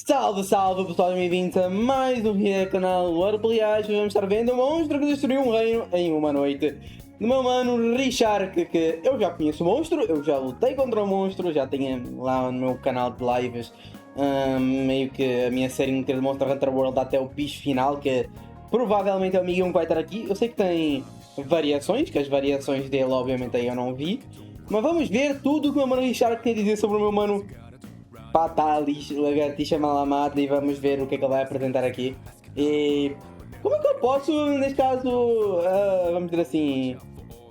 Salve, salve pessoal, bem-vindos a mais um vídeo do canal Roleplay. Hoje vamos estar vendo um monstro que destruiu um reino em uma noite. Do meu mano Richard, que eu já conheço o monstro, eu já lutei contra o monstro, já tenho lá no meu canal de lives meio que a minha série inteira de Monster Hunter World até o bicho final, que provavelmente é o amiguinho que vai estar aqui. Eu sei que tem variações, que as variações dele obviamente aí eu não vi. Mas vamos ver tudo o que o meu mano Richard tem a dizer sobre o meu mano Fatalis, Lagartixa Malamata, e vamos ver o que é que ele vai apresentar aqui. E como é que eu posso, neste caso, vamos dizer assim,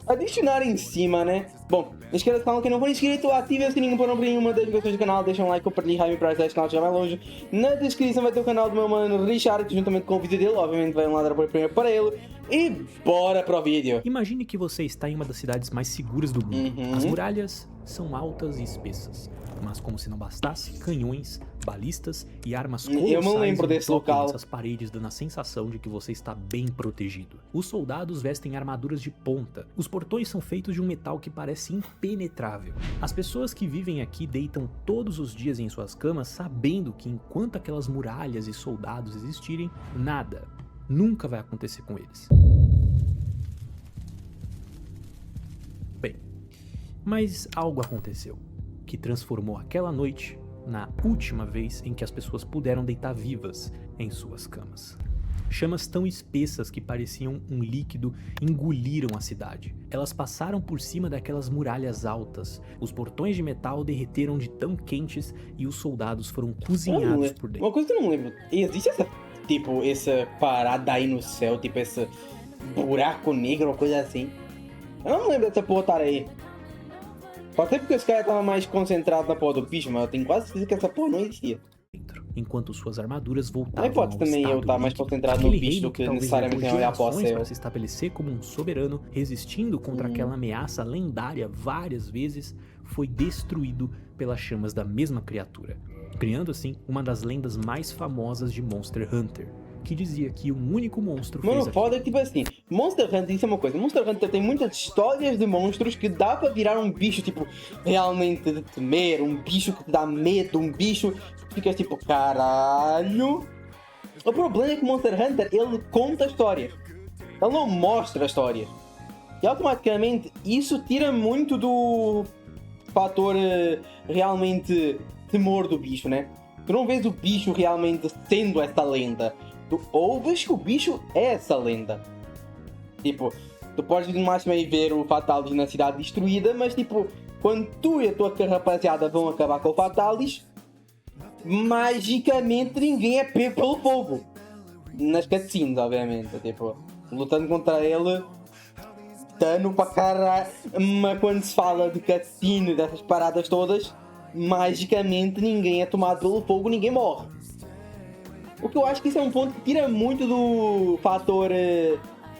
adicionar em cima, né? Bom, não esqueça do canal, quem não for inscrito, ative o sininho para não perder nenhuma das notificações do canal, deixa um like, compartilhe, hype para este canal chegar mais longe. Na descrição vai ter o canal do meu mano Richard, juntamente com o vídeo dele, obviamente vai lá dar apoio primeiro para ele. E bora para o vídeo. Imagine que você está em uma das cidades mais seguras do mundo. As muralhas são altas e espessas, mas como se não bastasse, canhões, balistas e armas colossais Eu me lembro desse local. essas paredes, dando a sensação de que você está bem protegido. Os soldados vestem armaduras de ponta. Os portões são feitos de um metal que parece impenetrável. As pessoas que vivem aqui deitam todos os dias em suas camas sabendo que enquanto aquelas muralhas e soldados existirem, nada nunca vai acontecer com eles. Bem, mas algo aconteceu que transformou aquela noite na última vez em que as pessoas puderam deitar vivas em suas camas. Chamas tão espessas que pareciam um líquido engoliram a cidade. Elas passaram por cima daquelas muralhas altas. Os portões de metal derreteram de tão quentes e os soldados foram cozinhados por dentro. Uma coisa que eu não lembro, existe essa parada aí no céu, tipo esse buraco negro ou coisa assim? Eu não lembro dessa porra estar aí. Pode ser porque esse cara tava mais concentrado na porra do bicho, mas eu tenho quase certeza que essa porra não existia. Enquanto suas armaduras voltavam Aí pode ao também eu estado estar mais líquido. concentrado no Aquele bicho reino do que talvez necessariamente levou olhar para o gerações céu. para se estabelecer como um soberano, resistindo contra aquela ameaça lendária várias vezes, foi destruído pelas chamas da mesma criatura, criando assim uma das lendas mais famosas de Monster Hunter, que dizia que um único monstro Mano, fez foda é que tipo assim, Monster Hunter, isso é uma coisa, Monster Hunter tem muitas histórias de monstros que dá para virar um bicho, tipo, realmente de temer, um bicho que te dá medo, um bicho que ficas tipo, caralho. O problema é que Monster Hunter, ele conta histórias, ele não mostra histórias. E automaticamente isso tira muito do fator realmente temor do bicho, né? Tu não vês o bicho realmente sendo essa lenda. Tu ouves que o bicho é essa lenda. Tipo, tu podes no máximo aí ver o Fatalis na cidade destruída, mas tipo, quando tu e a tua rapaziada vão acabar com o Fatalis, magicamente ninguém é pego pelo fogo. Nas cutscenes, obviamente. Tipo, lutando contra ele, dano para caralho. Mas quando se fala de cutscene, dessas paradas todas, magicamente ninguém é tomado pelo fogo, ninguém morre. O que eu acho que isso é um ponto que tira muito do fator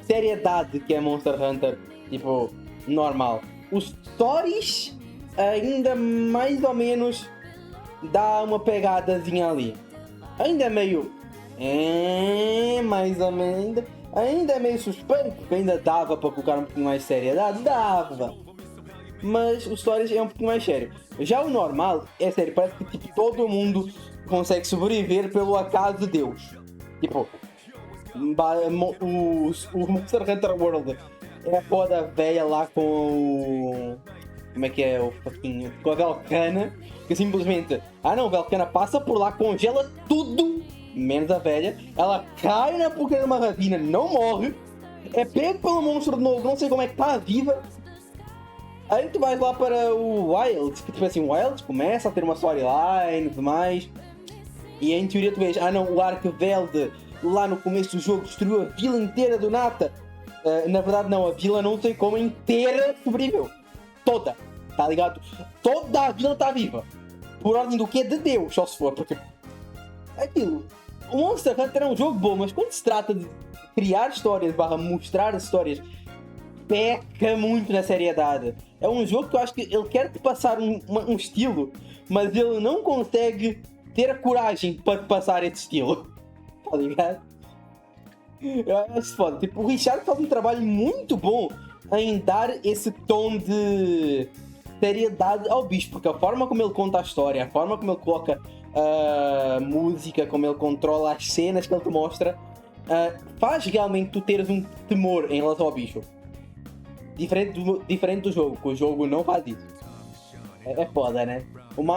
seriedade que é Monster Hunter, tipo, normal. Os stories ainda mais ou menos dá uma pegadazinha ali. Ainda é meio... mais ou menos... Ainda é meio suspeito, porque ainda dava para colocar um pouquinho mais de seriedade, dava. Mas o stories é um pouquinho mais sério. Já o normal, é sério, parece que tipo, todo mundo consegue sobreviver pelo acaso de Deus. Tipo, o Monster Hunter World é a foda velha lá com o... Como é que é o fucking... Com a Velcana, que simplesmente... Ah não, a Velcana passa por lá, congela tudo, menos a velha. Ela cai na porcaria de uma ravina, não morre. É pego pelo monstro de novo, não sei como é que tá viva. Aí tu vais lá para o Wilds, que tipo assim, o Wilds começa a ter uma storyline e tudo mais. E em teoria tu vês, ah não, o Arcveld lá no começo do jogo destruiu a vila inteira do Nata. Na verdade não, a vila não sei como inteira sobreviveu. Toda, tá ligado? Toda a vila está viva. Por ordem do quê? De Deus, só se for, porque... Aquilo, o Monster Hunter é um jogo bom, mas quando se trata de criar histórias, mostrar as histórias, peca muito na seriedade. É um jogo que eu acho que ele quer te passar um estilo, mas ele não consegue ter a coragem para te passar esse estilo. Tá ligado? Eu acho foda. Tipo, o Richard faz um trabalho muito bom em dar esse tom de seriedade ao bicho, porque a forma como ele conta a história, a forma como ele coloca a música, como ele controla as cenas que ele te mostra, faz realmente tu teres um temor em relação ao bicho. Diferente do jogo, que o jogo não faz isso. É foda, né?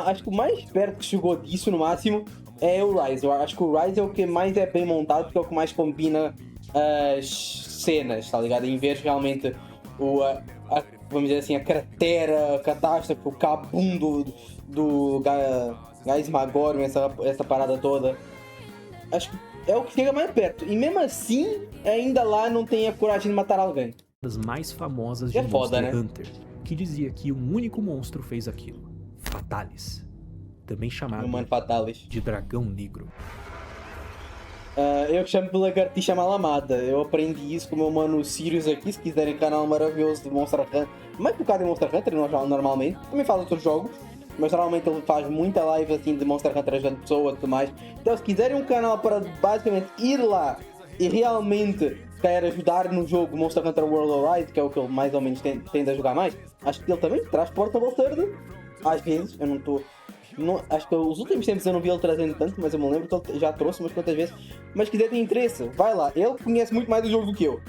Acho que o mais perto que chegou disso no máximo é o Rise. Eu acho que o Rise é o que mais é bem montado, porque é o que mais combina as cenas, tá ligado? Em vez de realmente vamos dizer assim, a cratera, a catástrofe, o cabum do Gaismagorium, essa parada toda. Acho que é o que chega mais perto. E mesmo assim, ainda lá não tem a coragem de matar alguém. Das mais famosas de É foda, Monster né? Hunter, que dizia que um único monstro fez aquilo. Fatalis. Também chamado Humano Fatalis. de dragão negro. Eu chamo de lagartixa mal amada. Eu aprendi isso com o meu mano Sirius aqui, se quiserem, canal maravilhoso de Monster Hunter. Mais focado em Monster Hunter, normalmente. Também faz outros jogos, mas normalmente ele faz muita live assim de Monster Hunter ajudando pessoas e tudo mais. Então se quiserem um canal para basicamente ir lá e realmente quer ajudar no jogo Monster Hunter World Rise, que é o que ele mais ou menos tende a jogar mais, acho que ele também traz Portable Third. Às vezes, eu não estou... acho que os últimos tempos eu não vi ele trazendo tanto, mas eu me lembro que ele já trouxe umas quantas vezes. Mas se quiser ter interesse, vai lá. Ele conhece muito mais do jogo do que eu.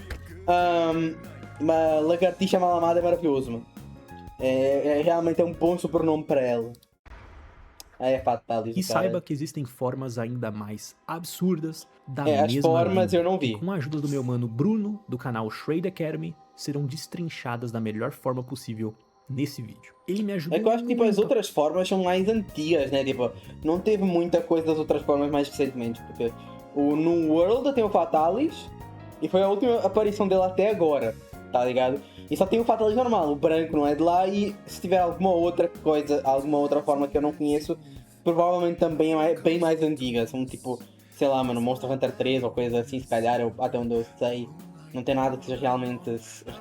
Uma lagartixa mal amada é maravilhoso, mano. Realmente é um bom sobrenome para ela. É Fatalis. E saiba que existem formas ainda mais absurdas da as mesma formas lenda, eu não vi. que com a ajuda do meu mano Bruno, do canal Shred Academy, serão destrinchadas da melhor forma possível nesse vídeo. Ele me ajudou É que eu acho que tipo, as muito. outras formas são mais antigas, né? Tipo, não teve muita coisa das outras formas mais recentemente. Porque no World tem o Fatalis e foi a última aparição dele até agora, tá ligado? E só tem o Fatalis normal, o branco não é de lá, e se tiver alguma outra coisa, alguma outra forma que eu não conheço, provavelmente também é bem mais antiga. São tipo, sei lá, mano, Monster Hunter 3 ou coisa assim, se calhar, até onde eu sei. Não tem nada que seja realmente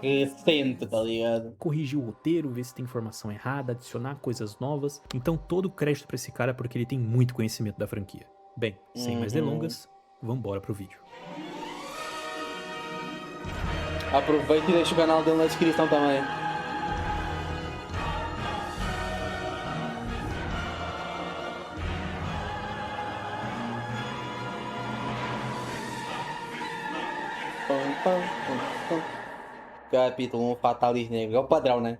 recente, tá ligado? Corrigir o roteiro, ver se tem informação errada, adicionar coisas novas. Então todo crédito pra esse cara porque ele tem muito conhecimento da franquia. Bem, sem mais delongas, vambora pro vídeo. Aproveita e deixa o canal dele na descrição também. Capítulo 1, Fatalis Negro. É o padrão, né?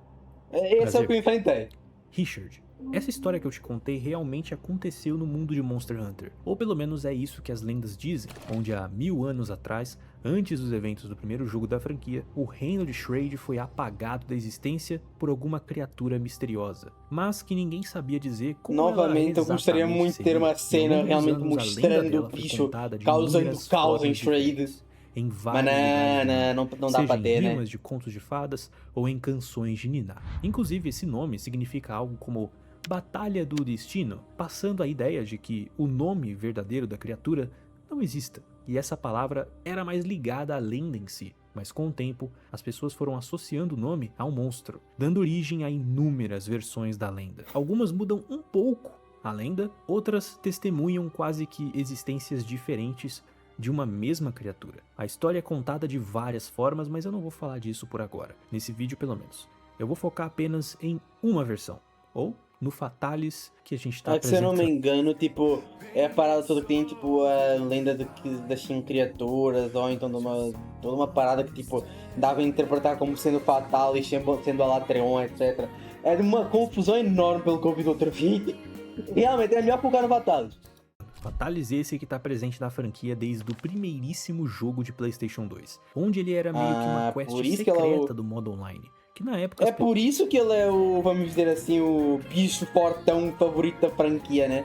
Esse é o que eu enfrentei. Richard, essa história que eu te contei realmente aconteceu no mundo de Monster Hunter. Ou pelo menos é isso que as lendas dizem, onde há 1000 anos atrás, antes dos eventos do primeiro jogo da franquia, o reino de Shred foi apagado da existência por alguma criatura misteriosa, mas que ninguém sabia dizer como Novamente, eu gostaria exatamente muito de ter uma seria. cena realmente mostrando o bicho causando caos em Shred. Em Mas vários não dá pra ter, em né? rimas de contos de fadas ou em canções de Niná. Inclusive, esse nome significa algo como Batalha do Destino, passando a ideia de que o nome verdadeiro da criatura não exista, e essa palavra era mais ligada à lenda em si. Mas com o tempo, as pessoas foram associando o nome ao monstro, dando origem a inúmeras versões da lenda. Algumas mudam um pouco a lenda, outras testemunham quase que existências diferentes de uma mesma criatura. A história é contada de várias formas, mas eu não vou falar disso por agora, nesse vídeo pelo menos. Eu vou focar apenas em uma versão, ou no Fatalis que a gente tá Se eu não apresentando. me engano, tipo, é a parada toda que tem, tipo, a lenda das 5 criaturas, ou então toda uma parada que, tipo, dava a interpretar como sendo Fatalis, sendo Alatreon, etc. Era uma confusão enorme pelo que eu vi do outro vídeo. Realmente, é melhor focar no Fatalis. Fatalis esse que tá presente na franquia desde o primeiríssimo jogo de PlayStation 2, onde ele era meio que uma quest por isso que secreta do modo online, que na época... É por isso que ele é o, vamos dizer assim, o bicho fortão favorito da franquia, né?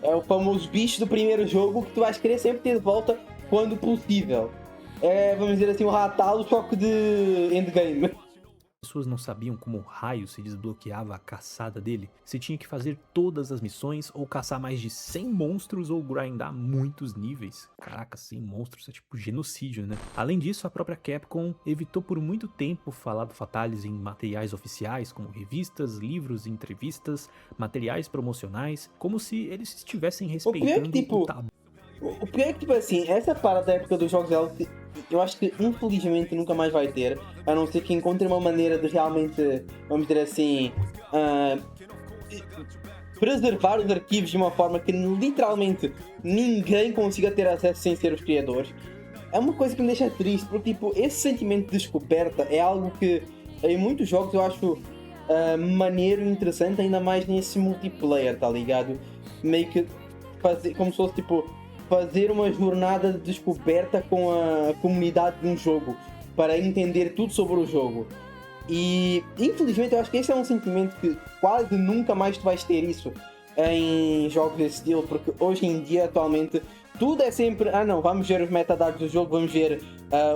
É o famoso bicho do primeiro jogo que tu vais querer sempre ter de volta quando possível. É, vamos dizer assim, o Ratalo, só que de endgame. As pessoas não sabiam como raio se desbloqueava a caçada dele, se tinha que fazer todas as missões, ou caçar mais de 100 monstros, ou grindar muitos níveis. Caraca, 100 monstros é tipo genocídio, né? Além disso, a própria Capcom evitou por muito tempo falar do Fatalis em materiais oficiais, como revistas, livros, entrevistas, materiais promocionais, como se eles estivessem respeitando o tabu. O pior é que, tipo assim, essa parada da época dos jogos eu acho que infelizmente nunca mais vai ter, a não ser que encontre uma maneira de realmente, vamos dizer assim, preservar os arquivos de uma forma que literalmente ninguém consiga ter acesso sem ser os criadores. É uma coisa que me deixa triste, porque tipo, esse sentimento de descoberta é algo que em muitos jogos eu acho maneiro e interessante, ainda mais nesse multiplayer, tá ligado? Meio que fazer, como se fosse tipo, fazer uma jornada de descoberta com a comunidade de um jogo, para entender tudo sobre o jogo. E infelizmente eu acho que esse é um sentimento que quase nunca mais tu vais ter isso em jogos desse estilo, porque hoje em dia, atualmente, tudo é sempre, não, vamos ver os metadados do jogo, vamos ver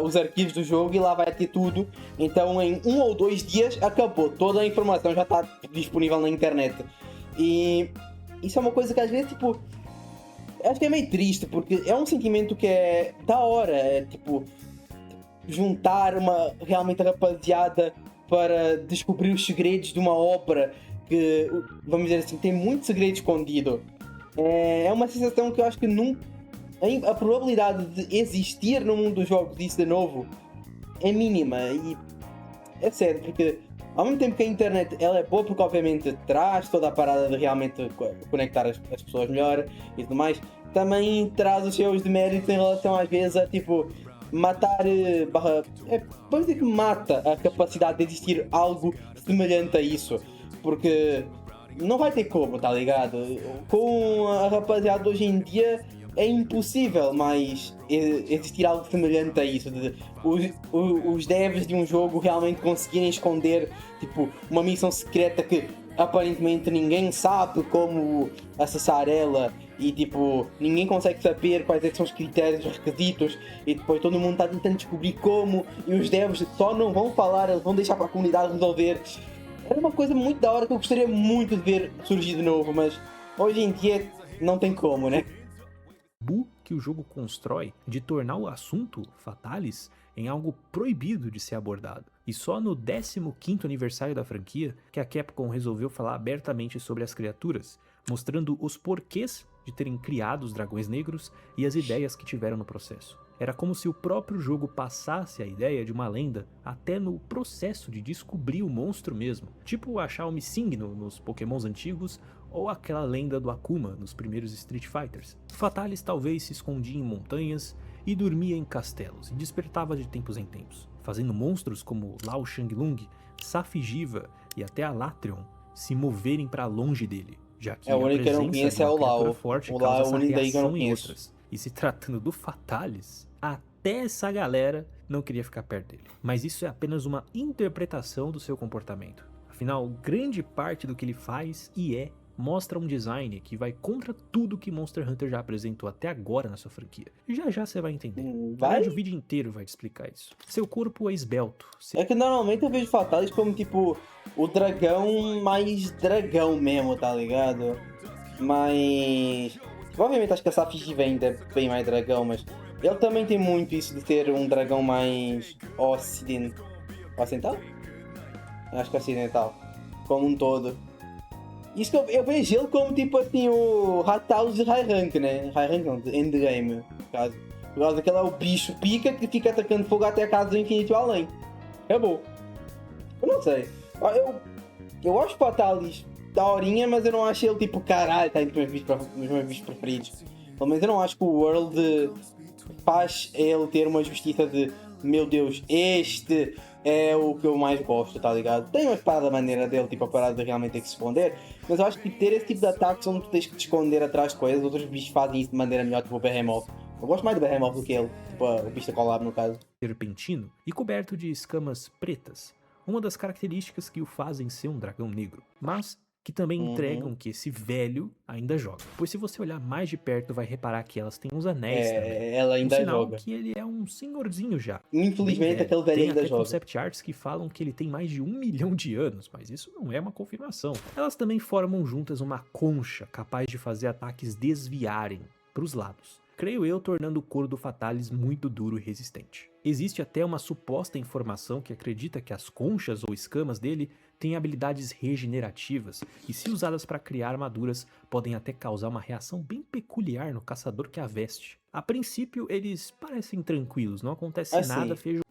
os arquivos do jogo e lá vai ter tudo. Então em 1 ou 2 dias acabou, toda a informação já está disponível na internet. E isso é uma coisa que às vezes, tipo, acho que é meio triste, porque é um sentimento que é da hora, é tipo, juntar realmente a rapaziada para descobrir os segredos de uma obra que, vamos dizer assim, tem muito segredo escondido. É uma sensação que eu acho que nunca, a probabilidade de existir no mundo dos jogos isso de novo é mínima. E é sério, porque ao mesmo tempo que a internet ela é boa, porque obviamente traz toda a parada de realmente conectar as pessoas melhor e tudo mais, também traz os seus deméritos em relação às vezes a tipo matar, vamos dizer que mata a capacidade de existir algo semelhante a isso, porque não vai ter como, tá ligado? Com a rapaziada hoje em dia é impossível mais existir algo semelhante a isso, de os devs de um jogo realmente conseguirem esconder tipo uma missão secreta que aparentemente ninguém sabe como acessar ela e tipo, ninguém consegue saber quais é que são os critérios, os requisitos, e depois todo mundo está tentando descobrir como, e os devs só não vão falar, eles vão deixar para a comunidade resolver. Era uma coisa muito da hora que eu gostaria muito de ver surgir de novo, mas hoje em dia não tem como, né? Que o jogo constrói de tornar o assunto Fatalis em algo proibido de ser abordado. E só no 15º aniversário da franquia que a Capcom resolveu falar abertamente sobre as criaturas, mostrando os porquês de terem criado os dragões negros e as ideias que tiveram no processo. Era como se o próprio jogo passasse a ideia de uma lenda até no processo de descobrir o monstro mesmo, tipo achar o Missing nos Pokémons antigos ou aquela lenda do Akuma nos primeiros Street Fighters. Fatalis talvez se escondia em montanhas e dormia em castelos e despertava de tempos em tempos, fazendo monstros como Lao Shanglung, Safigiva e até Alatreon se moverem para longe dele, já que a único que eu não presença conheço de é uma o criatura Lao. forte O causa Lao é o essa único daí que eu não reação em conheço. outras. E se tratando do Fatalis, até essa galera não queria ficar perto dele. Mas isso é apenas uma interpretação do seu comportamento. Afinal, grande parte do que ele faz e mostra um design que vai contra tudo que Monster Hunter já apresentou até agora na sua franquia. E já você vai entender. Na verdade, o vídeo inteiro vai te explicar isso. Seu corpo é esbelto. É que normalmente eu vejo Fatalis como tipo o dragão mais dragão mesmo, tá ligado? Mas obviamente acho que a Safigiva ainda é bem mais dragão, mas ele também tem muito isso de ter um dragão mais ocidental? Acho que ocidental, como um todo. Isso que eu vejo ele como tipo assim o Rathalos de High Rank, né? High Rank não, de Endgame, no caso. Por causa que ele é o bicho pica que fica atacando fogo até a casa do infinito e além. Acabou. Eu não sei. Eu acho o Fatalis daorinha, mas eu não acho ele tipo caralho, tá entre os meus bichos preferidos. Pelo menos eu não acho que o World faz ele ter uma justiça de meu Deus, este é o que eu mais gosto, tá ligado? Tem umas paradas da maneira dele, tipo a parada de realmente ter que se esconder, mas eu acho que ter esse tipo de ataques onde tu tens que te esconder atrás de coisas, outros bichos fazem isso de maneira melhor, tipo o Behemoth. Eu gosto mais do Behemoth do que ele, tipo o bicho da Collab no caso. Serpentino e coberto de escamas pretas, uma das características que o fazem ser um dragão negro, mas que também entregam que esse velho ainda joga. Pois se você olhar mais de perto, vai reparar que elas têm uns anéis também. Ela ainda sinal joga. Que ele é um senhorzinho já. Infelizmente aquele velho tem ainda até joga. concept arts que falam que ele tem mais de 1 milhão de anos, mas isso não é uma confirmação. Elas também formam juntas uma concha capaz de fazer ataques desviarem para os lados. Creio eu, tornando o couro do Fatalis muito duro e resistente. Existe até uma suposta informação que acredita que as conchas ou escamas dele têm habilidades regenerativas e, se usadas para criar armaduras, podem até causar uma reação bem peculiar no caçador que a veste. A princípio, eles parecem tranquilos, não acontece nada feijoada.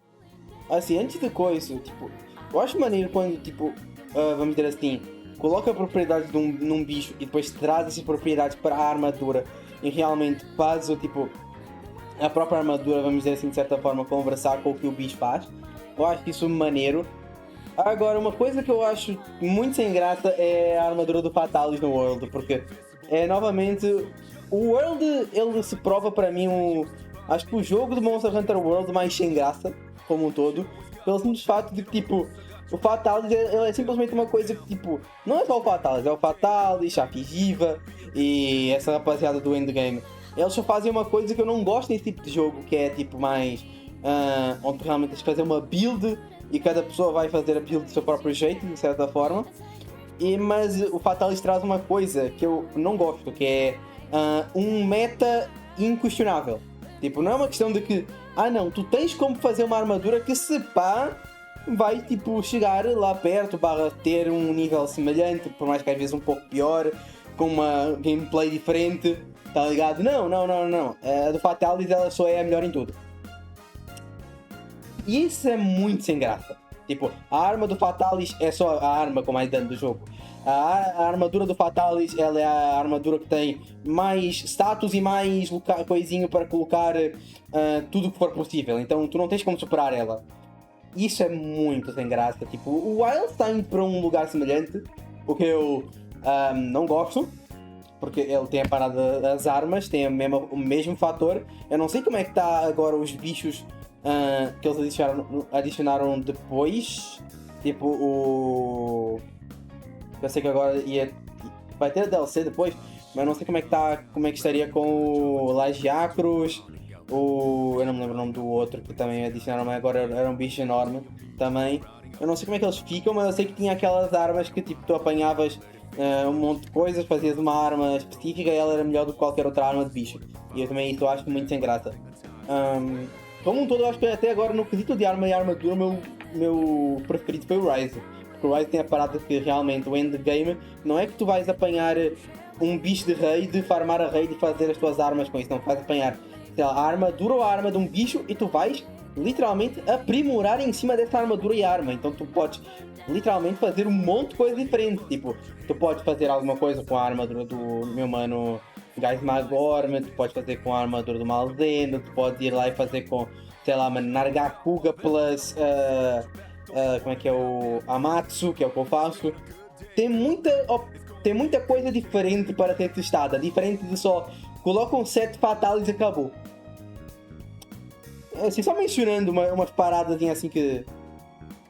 Assim, antes de coisa, tipo, eu acho maneiro quando, tipo, vamos dizer assim, coloca propriedades num bicho e depois traz essas propriedades para a armadura e realmente faz a própria armadura, vamos dizer assim, de certa forma, conversar com o que o bicho faz. Eu acho isso maneiro. Agora, uma coisa que eu acho muito sem graça é a armadura do Fatalis no World, porque novamente, o World, ele se prova para mim acho que o jogo do Monster Hunter World mais sem graça, como um todo, pelo simples fato de que, tipo, o Fatalis ele é simplesmente uma coisa que, tipo, não é só o Fatalis, é o Fatalis, a Figiva e essa rapaziada do endgame. Eles só fazem uma coisa que eu não gosto nesse tipo de jogo, que é tipo mais onde realmente tens de fazer uma build e cada pessoa vai fazer a build do seu próprio jeito, de certa forma. Mas o Fatalis traz uma coisa que eu não gosto, que é um meta inquestionável. Tipo, não é uma questão de que, não, tu tens como fazer uma armadura que se pá vai tipo chegar lá perto, barra ter um nível semelhante, por mais que às vezes um pouco pior, com uma gameplay diferente, tá ligado? Não. A do Fatalis ela só é a melhor em tudo. E isso é muito sem graça. Tipo, a arma do Fatalis é só a arma com mais dano do jogo. A armadura do Fatalis ela é a armadura que tem mais status e mais coisinho para colocar tudo o que for possível. Então tu não tens como superar ela. Isso é muito sem graça. Tipo, o Wild está indo para um lugar semelhante, o que eu não gosto, porque ele tem a parada das armas, tem o mesmo fator. Eu não sei como é que está agora os bichos que eles adicionaram depois. Tipo, eu sei que agora vai ter a DLC depois, mas não sei como é que estaria com o Lagiacros. Eu não me lembro o nome do outro que também adicionaram, mas agora era um bicho enorme também. Eu não sei como é que eles ficam, mas eu sei que tinha aquelas armas que tipo tu apanhavas um monte de coisas, fazias uma arma específica e ela era melhor do que qualquer outra arma de bicho. E eu também isso eu acho muito sem graça. Como um todo, eu acho que até agora no quesito de arma e armadura, o meu preferido foi o Rise. Porque o Rise tem a parada que realmente o endgame não é que tu vais apanhar um bicho de raid, farmar a raid e fazer as tuas armas com isso, não vais apanhar a armadura ou a arma de um bicho e tu vais literalmente aprimorar em cima dessa armadura e arma. Então tu podes literalmente fazer um monte de coisa diferente. Tipo, tu podes fazer alguma coisa com a armadura do meu mano Gais Magorm, tu podes fazer com a armadura do Malzeno, tu podes ir lá e fazer com, sei lá, mano, Nargacuga plus como é que é o Amatsu, que é o que eu faço. Tem muita coisa diferente para ser testada, diferente de só coloca um set Fatalis e acabou. Assim, só mencionando umas paradas assim que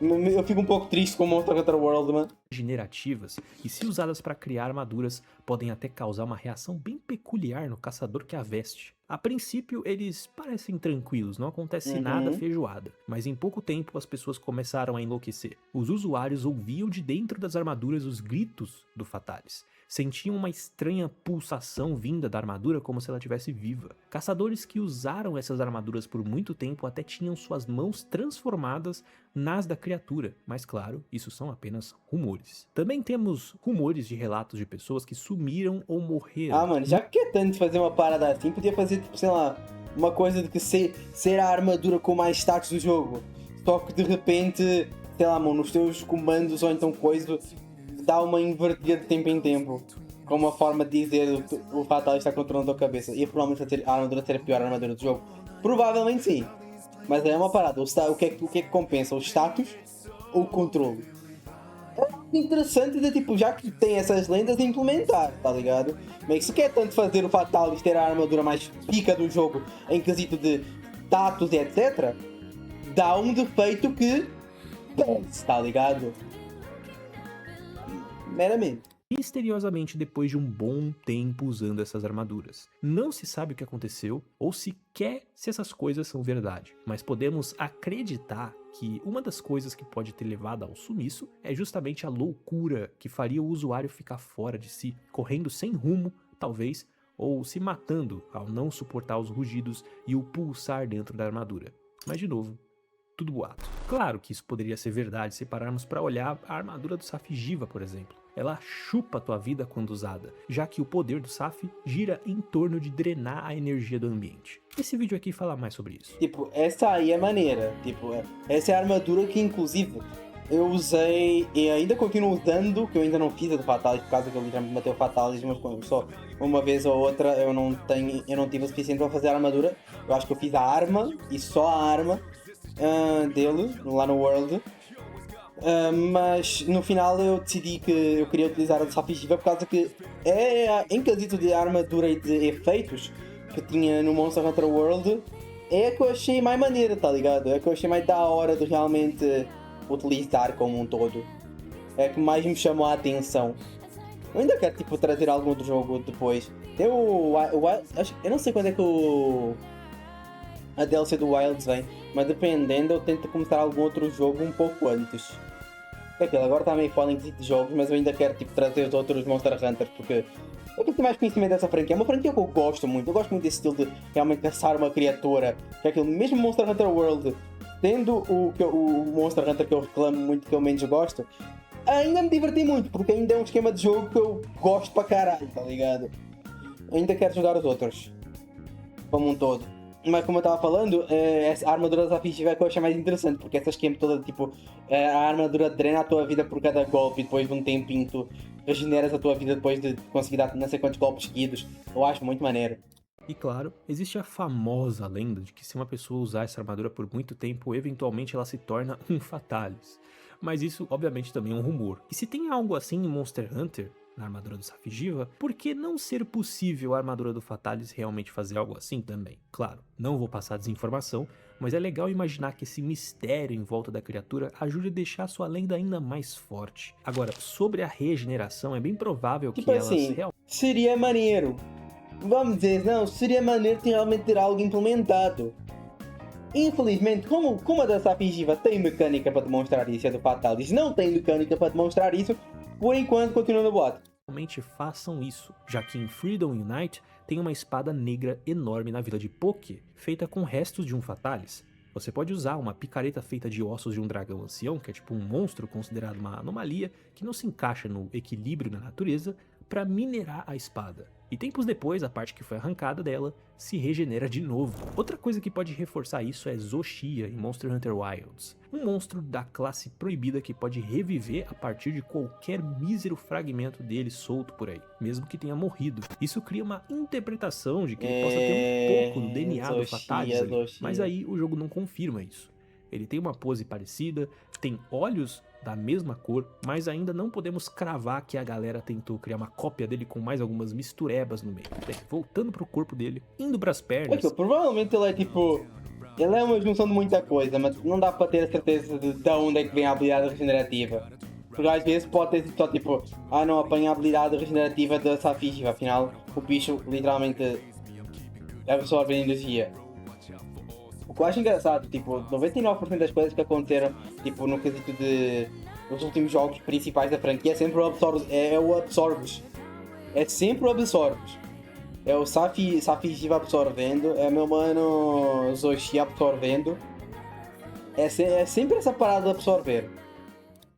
eu fico um pouco triste com Monster Hunter World, mano. Regenerativas, e se usadas para criar armaduras, podem até causar uma reação bem peculiar no caçador que a veste. A princípio, eles parecem tranquilos, não acontece nada feijoada, mas em pouco tempo as pessoas começaram a enlouquecer. Os usuários ouviam de dentro das armaduras os gritos do Fatalis. Sentiam uma estranha pulsação vinda da armadura como se ela estivesse viva. Caçadores que usaram essas armaduras por muito tempo até tinham suas mãos transformadas nas da criatura, mas claro, isso são apenas rumores. Também temos rumores de relatos de pessoas que sumiram ou morreram. Mano, já que é tanto fazer uma parada assim, podia fazer, tipo, sei lá, uma coisa de que ser a armadura com mais status do jogo. Só que de repente, sei lá, mano, nos teus comandos ou então coisa, dá uma invertida de tempo em tempo. Como uma forma de dizer o Fatal está controlando a tua cabeça. E provavelmente a armadura ser a pior armadura do jogo. Provavelmente sim. Mas é uma parada. O que é que compensa? O status ou o controle? É interessante de tipo, já que tem essas lendas, implementar, tá ligado? Mas se quer tanto fazer o Fatalis ter a armadura mais pica do jogo em quesito de status e etc., dá um defeito que pese, tá ligado? Meramente. Misteriosamente depois de um bom tempo usando essas armaduras. Não se sabe o que aconteceu ou sequer se essas coisas são verdade, mas podemos acreditar que uma das coisas que pode ter levado ao sumiço é justamente a loucura que faria o usuário ficar fora de si, correndo sem rumo, talvez, ou se matando ao não suportar os rugidos e o pulsar dentro da armadura. Mas de novo, tudo boato. Claro que isso poderia ser verdade se pararmos para olhar a armadura do Safigiva, por exemplo. Ela chupa a tua vida quando usada, já que o poder do Saf gira em torno de drenar a energia do ambiente. Esse vídeo aqui fala mais sobre isso. Tipo, essa aí é maneira. Tipo, essa é a armadura que, inclusive, eu usei e ainda continuo usando, que eu ainda não fiz a do Fatalis, por causa que eu literalmente matei o Fatalis, mas só uma vez ou outra eu não tive o suficiente para fazer a armadura. Eu acho que eu fiz a arma e só a arma dele, lá no World. Mas no final eu decidi que eu queria utilizar a do Safigiva por causa que em quesito de armadura e de efeitos que tinha no Monster Hunter World, é a que eu achei mais maneira, tá ligado? É a que eu achei mais da hora de realmente utilizar como um todo. É a que mais me chamou a atenção. Eu ainda quero tipo trazer algum outro jogo depois. Tem eu não sei quando é que a DLC do Wilds vem, mas dependendo eu tento começar algum outro jogo um pouco antes. É aquilo, agora está meio foda em quesito de jogos, mas eu ainda quero tipo trazer os outros Monster Hunter porque eu tenho mais conhecimento dessa franquia. É uma franquia que eu gosto muito. Eu gosto muito desse estilo de realmente caçar uma criatura. Que é aquilo, mesmo Monster Hunter World, tendo o Monster Hunter que eu reclamo muito, que eu menos gosto, ainda me diverti muito, porque ainda é um esquema de jogo que eu gosto para caralho, tá ligado? Ainda quero jogar os outros, como um todo. Mas como eu estava falando, a armadura da Safigiva é que eu achei mais interessante, porque essa esquema toda, tipo, a armadura drena a tua vida por cada golpe e depois de um tempinho tu regeneras a tua vida depois de conseguir dar não sei quantos golpes seguidos. Eu acho muito maneiro. E claro, existe a famosa lenda de que se uma pessoa usar essa armadura por muito tempo, eventualmente ela se torna um Fatalis. Mas isso, obviamente, também é um rumor. E se tem algo assim em Monster Hunter, na armadura do Safigiva, por que não ser possível a armadura do Fatalis realmente fazer algo assim também? Claro, não vou passar desinformação, mas é legal imaginar que esse mistério em volta da criatura ajude a deixar sua lenda ainda mais forte. Agora, sobre a regeneração, é bem provável tipo que assim, elas seria maneiro. Vamos dizer, não, seria maneiro de realmente ter algo implementado. Infelizmente, como a da Safigiva tem mecânica para demonstrar isso e a do Fatalis não tem mecânica para demonstrar isso, por enquanto continua no boato. realmente façam isso, já que em Freedom Unite tem uma espada negra enorme na vila de Poké, feita com restos de um Fatalis. Você pode usar uma picareta feita de ossos de um dragão ancião, que é tipo um monstro considerado uma anomalia, que não se encaixa no equilíbrio da natureza, para minerar a espada. E tempos depois, a parte que foi arrancada dela se regenera de novo. Outra coisa que pode reforçar isso é Zoshia em Monster Hunter Wilds, um monstro da classe proibida que pode reviver a partir de qualquer mísero fragmento dele solto por aí, mesmo que tenha morrido. Isso cria uma interpretação de que ele possa ter um pouco do DNA do Fatalis ali, mas aí o jogo não confirma isso. Ele tem uma pose parecida, tem olhos da mesma cor, mas ainda não podemos cravar que a galera tentou criar uma cópia dele com mais algumas misturebas no meio. Voltando pro corpo dele, indo pras pernas... Provavelmente ele é tipo... Ele é uma junção de muita coisa, mas não dá para ter a certeza de onde é que vem a habilidade regenerativa. Porque às vezes pode ter sido só tipo... não apanha a habilidade regenerativa da Safigiva, afinal o bicho literalmente absorve energia. O que eu acho engraçado, tipo, 99% das coisas que aconteceram, tipo, no quesito de... Os últimos jogos principais da franquia é sempre o Absorbus. É sempre o Absorbus. É o Safigiva absorvendo, é meu mano Zoshi absorvendo. É sempre essa parada de absorver.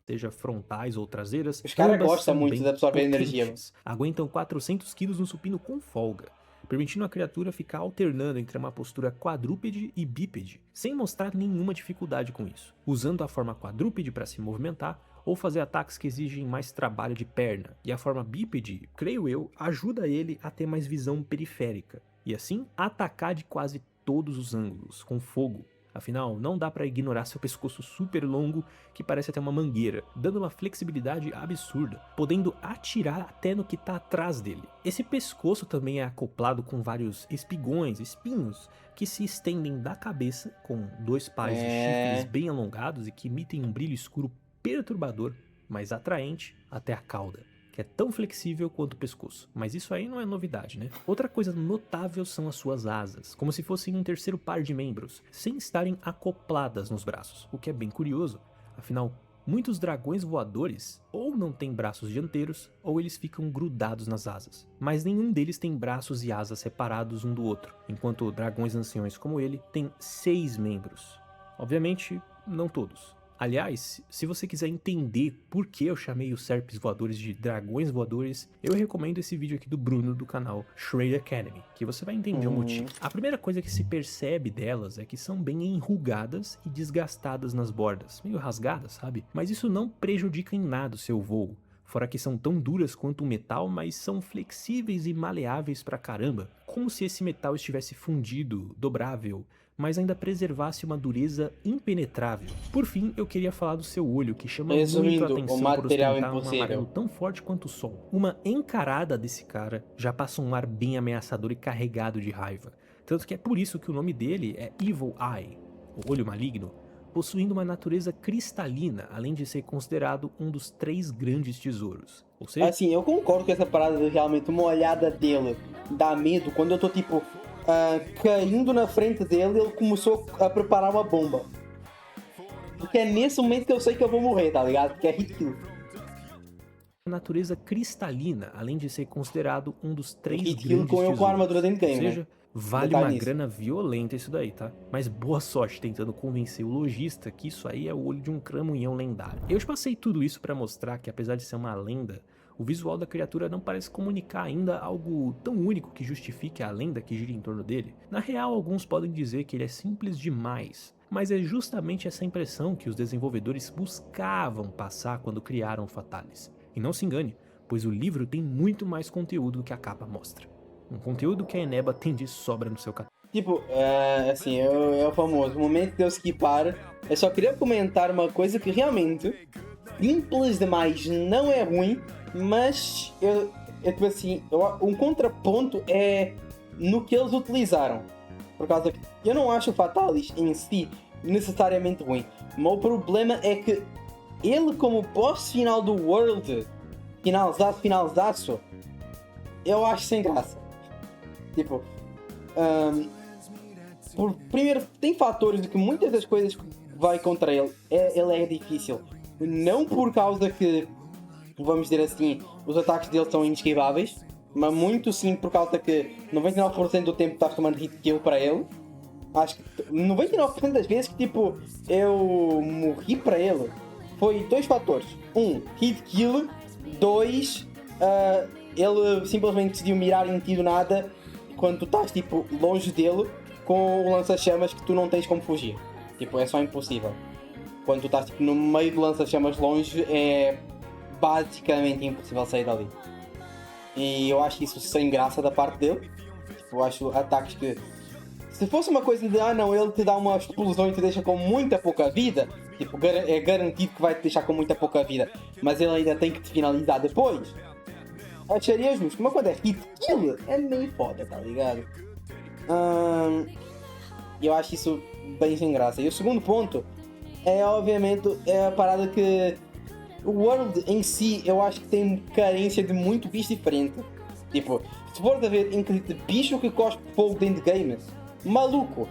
Seja frontais ou traseiras, os caras gostam muito de absorver energia. Aguentam 400 kg no supino com folga, permitindo a criatura ficar alternando entre uma postura quadrúpede e bípede, sem mostrar nenhuma dificuldade com isso, usando a forma quadrúpede para se movimentar ou fazer ataques que exigem mais trabalho de perna, e a forma bípede, creio eu, ajuda ele a ter mais visão periférica, e assim atacar de quase todos os ângulos, com fogo. Afinal, não dá para ignorar seu pescoço super longo que parece até uma mangueira, dando uma flexibilidade absurda, podendo atirar até no que tá atrás dele. Esse pescoço também é acoplado com vários espinhos, que se estendem da cabeça, com 2 pares de chifres bem alongados e que emitem um brilho escuro perturbador, mas atraente, até a cauda, que é tão flexível quanto o pescoço. Mas isso aí não é novidade, né? Outra coisa notável são as suas asas, como se fossem um terceiro par de membros, sem estarem acopladas nos braços, o que é bem curioso. Afinal, muitos dragões voadores ou não têm braços dianteiros, ou eles ficam grudados nas asas. Mas nenhum deles tem braços e asas separados um do outro, enquanto dragões anciões como ele têm 6 membros. Obviamente, não todos. Aliás, se você quiser entender por que eu chamei os serpes voadores de dragões voadores, eu recomendo esse vídeo aqui do Bruno do canal Shred Academy, que você vai entender o motivo. A primeira coisa que se percebe delas é que são bem enrugadas e desgastadas nas bordas, meio rasgadas, sabe? Mas isso não prejudica em nada o seu voo. Fora que são tão duras quanto o metal, mas são flexíveis e maleáveis pra caramba, como se esse metal estivesse fundido, dobrável, mas ainda preservasse uma dureza impenetrável. Por fim, eu queria falar do seu olho, que chama muito a atenção por ostentar um amarelo tão forte quanto o sol. Uma encarada desse cara já passa um ar bem ameaçador e carregado de raiva. Tanto que é por isso que o nome dele é Evil Eye, o olho maligno, possuindo uma natureza cristalina, além de ser considerado um dos 3 grandes tesouros. Ou seja... Assim, eu concordo com essa parada de realmente uma olhada dele dá medo. Quando eu tô tipo caindo na frente dele, ele começou a preparar uma bomba. Porque é nesse momento que eu sei que eu vou morrer, tá ligado? Porque é hit kill. Natureza cristalina, além de ser considerado um dos 3 hit grandes kill com eu com a armadura dentro do game, ou seja, né? Vale uma grana violenta isso daí, tá? Mas boa sorte tentando convencer o lojista que isso aí é o olho de um cramunhão lendário. Eu te passei tudo isso pra mostrar que, apesar de ser uma lenda, o visual da criatura não parece comunicar ainda algo tão único que justifique a lenda que gira em torno dele. Na real, alguns podem dizer que ele é simples demais, mas é justamente essa impressão que os desenvolvedores buscavam passar quando criaram o Fatalis. E não se engane, pois o livro tem muito mais conteúdo do que a capa mostra. Um conteúdo que a Eneba tem de sobra no seu catálogo. Tipo, assim, é o famoso momento de eu skipar. Eu só queria comentar uma coisa que realmente, simples demais, não é ruim, mas tipo assim, um contraponto é no que eles utilizaram. Por causa que eu não acho o Fatalis em si necessariamente ruim. O meu problema é que ele, como boss final do World, finalzaço, eu acho sem graça. Tipo, primeiro, tem fatores de que muitas das coisas que vai contra ele é difícil. Não por causa que, vamos dizer assim, os ataques dele são inesquiváveis, mas muito sim por causa que 99% do tempo estás tomando hit kill para ele. Acho que 99% das vezes que tipo, eu morri para ele foi 2 fatores. 1, hit kill. 2, ele simplesmente decidiu mirar em ti do nada quando tu estás tipo longe dele com o lança-chamas que tu não tens como fugir. Tipo, é só impossível. Quando tu estás tipo, no meio do lança-chamas longe, é basicamente impossível sair dali. E eu acho isso sem graça da parte dele. Tipo, eu acho ataques que... Se fosse uma coisa de, não, ele te dá uma explosão e te deixa com muita pouca vida, tipo, é garantido que vai te deixar com muita pouca vida, mas ele ainda tem que te finalizar depois, acharia justo. Mas quando é hit kill, é meio foda, tá ligado? Eu acho isso bem sem graça. E o segundo ponto é, obviamente, a parada que o World em si, eu acho que tem carência de muito bicho diferente. Tipo, se for a ver entre bicho que cospe fogo dentro de game, maluco,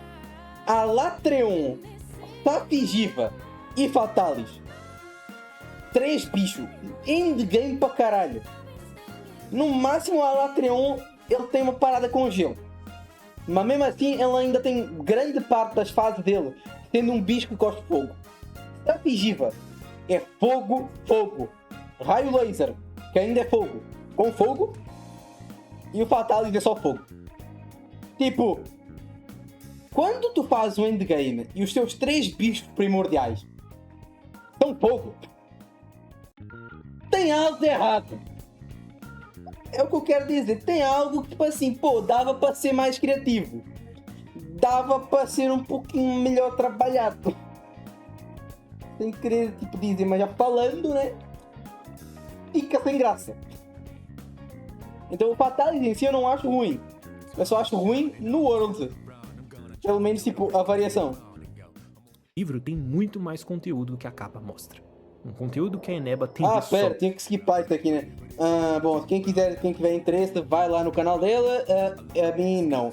a Latreon, Safigiva e Fatalis, 3 bichos, endgame pra caralho. No máximo a Latreon, ele tem uma parada com gelo, mas mesmo assim ele ainda tem grande parte das fases dele sendo um bicho que cospe fogo. Safigiva é fogo, raio laser, que ainda é fogo, com fogo, e o Fatalis é só fogo. Tipo, quando tu fazes um endgame e os teus 3 bichos primordiais são fogo, tem algo errado. É o que eu quero dizer. Tem algo que, tipo assim, dava para ser mais criativo. Dava para ser um pouquinho melhor trabalhado. Sem querer, tipo, dizer, mas já falando, né? Fica sem graça. Então o Fatalis em si eu não acho ruim. Eu só acho ruim no World. Pelo menos, tipo, a variação. O livro tem muito mais conteúdo do que a capa mostra. Um conteúdo que a Eneba tem de pera, tinha que skipar isso aqui, né? Bom, quem tiver interesse, vai lá no canal dela. A mim, não.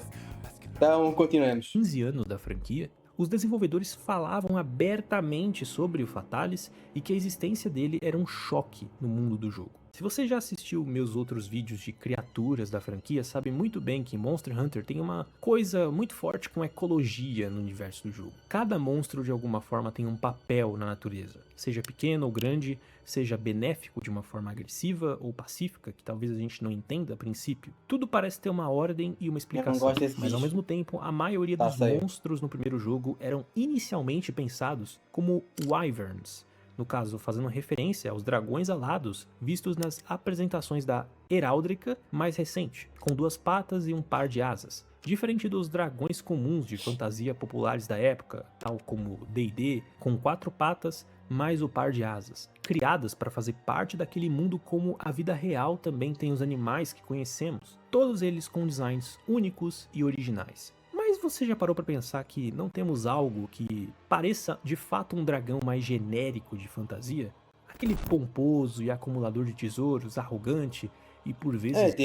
Então, continuemos. 15 anos da franquia, os desenvolvedores falavam abertamente sobre o Fatalis e que a existência dele era um choque no mundo do jogo. Se você já assistiu meus outros vídeos de criaturas da franquia, sabe muito bem que Monster Hunter tem uma coisa muito forte com ecologia no universo do jogo. Cada monstro de alguma forma tem um papel na natureza, seja pequeno ou grande, seja benéfico de uma forma agressiva ou pacífica, que talvez a gente não entenda a princípio. Tudo parece ter uma ordem e uma explicação, mas ao mesmo tempo a maioria dos monstros no primeiro jogo eram inicialmente pensados como wyverns. No caso, fazendo referência aos dragões alados vistos nas apresentações da Heráldica mais recente, com 2 patas e um par de asas. Diferente dos dragões comuns de fantasia populares da época, tal como D&D, com 4 patas mais o par de asas, criadas para fazer parte daquele mundo como a vida real também tem os animais que conhecemos, todos eles com designs únicos e originais. Mas você já parou para pensar que não temos algo que pareça de fato um dragão mais genérico de fantasia? Aquele pomposo e acumulador de tesouros, arrogante e por vezes...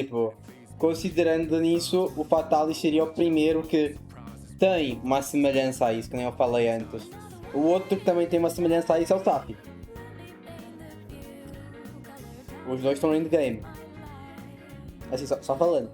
considerando nisso, o Fatalis seria o primeiro que tem uma semelhança a isso, que nem eu falei antes. O outro que também tem uma semelhança a isso é o Safi. Os dois estão no endgame. Assim, só falando.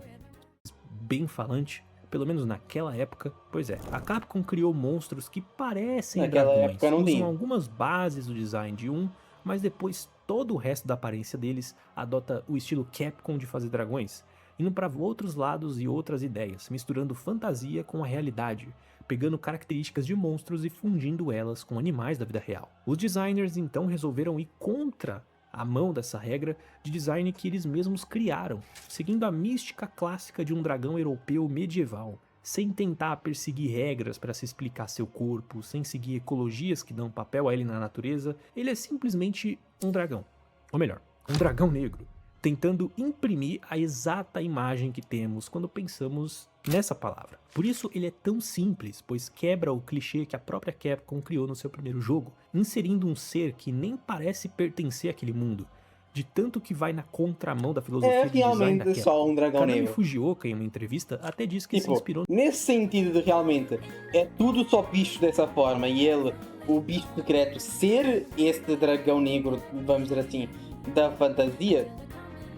Bem falante. Pelo menos naquela época, pois é, a Capcom criou monstros que parecem dragões, usam algumas bases do design de um, mas depois todo o resto da aparência deles adota o estilo Capcom de fazer dragões, indo para outros lados e outras ideias, misturando fantasia com a realidade, pegando características de monstros e fundindo elas com animais da vida real. Os designers então resolveram ir contra a mão dessa regra de design que eles mesmos criaram, seguindo a mística clássica de um dragão europeu medieval, sem tentar perseguir regras para se explicar seu corpo, sem seguir ecologias que dão papel a ele na natureza. Ele é simplesmente um dragão, ou melhor, um dragão negro, tentando imprimir a exata imagem que temos quando pensamos nessa palavra. Por isso ele é tão simples, pois quebra o clichê que a própria Capcom criou no seu primeiro jogo, inserindo um ser que nem parece pertencer àquele mundo, de tanto que vai na contramão da filosofia de design da Capcom. Só um dragão Kanami negro. Fujioka, em uma entrevista, até disse que se inspirou... Nesse sentido de realmente, é tudo só bicho dessa forma, e ele, o bicho secreto, ser este dragão negro, vamos dizer assim, da fantasia,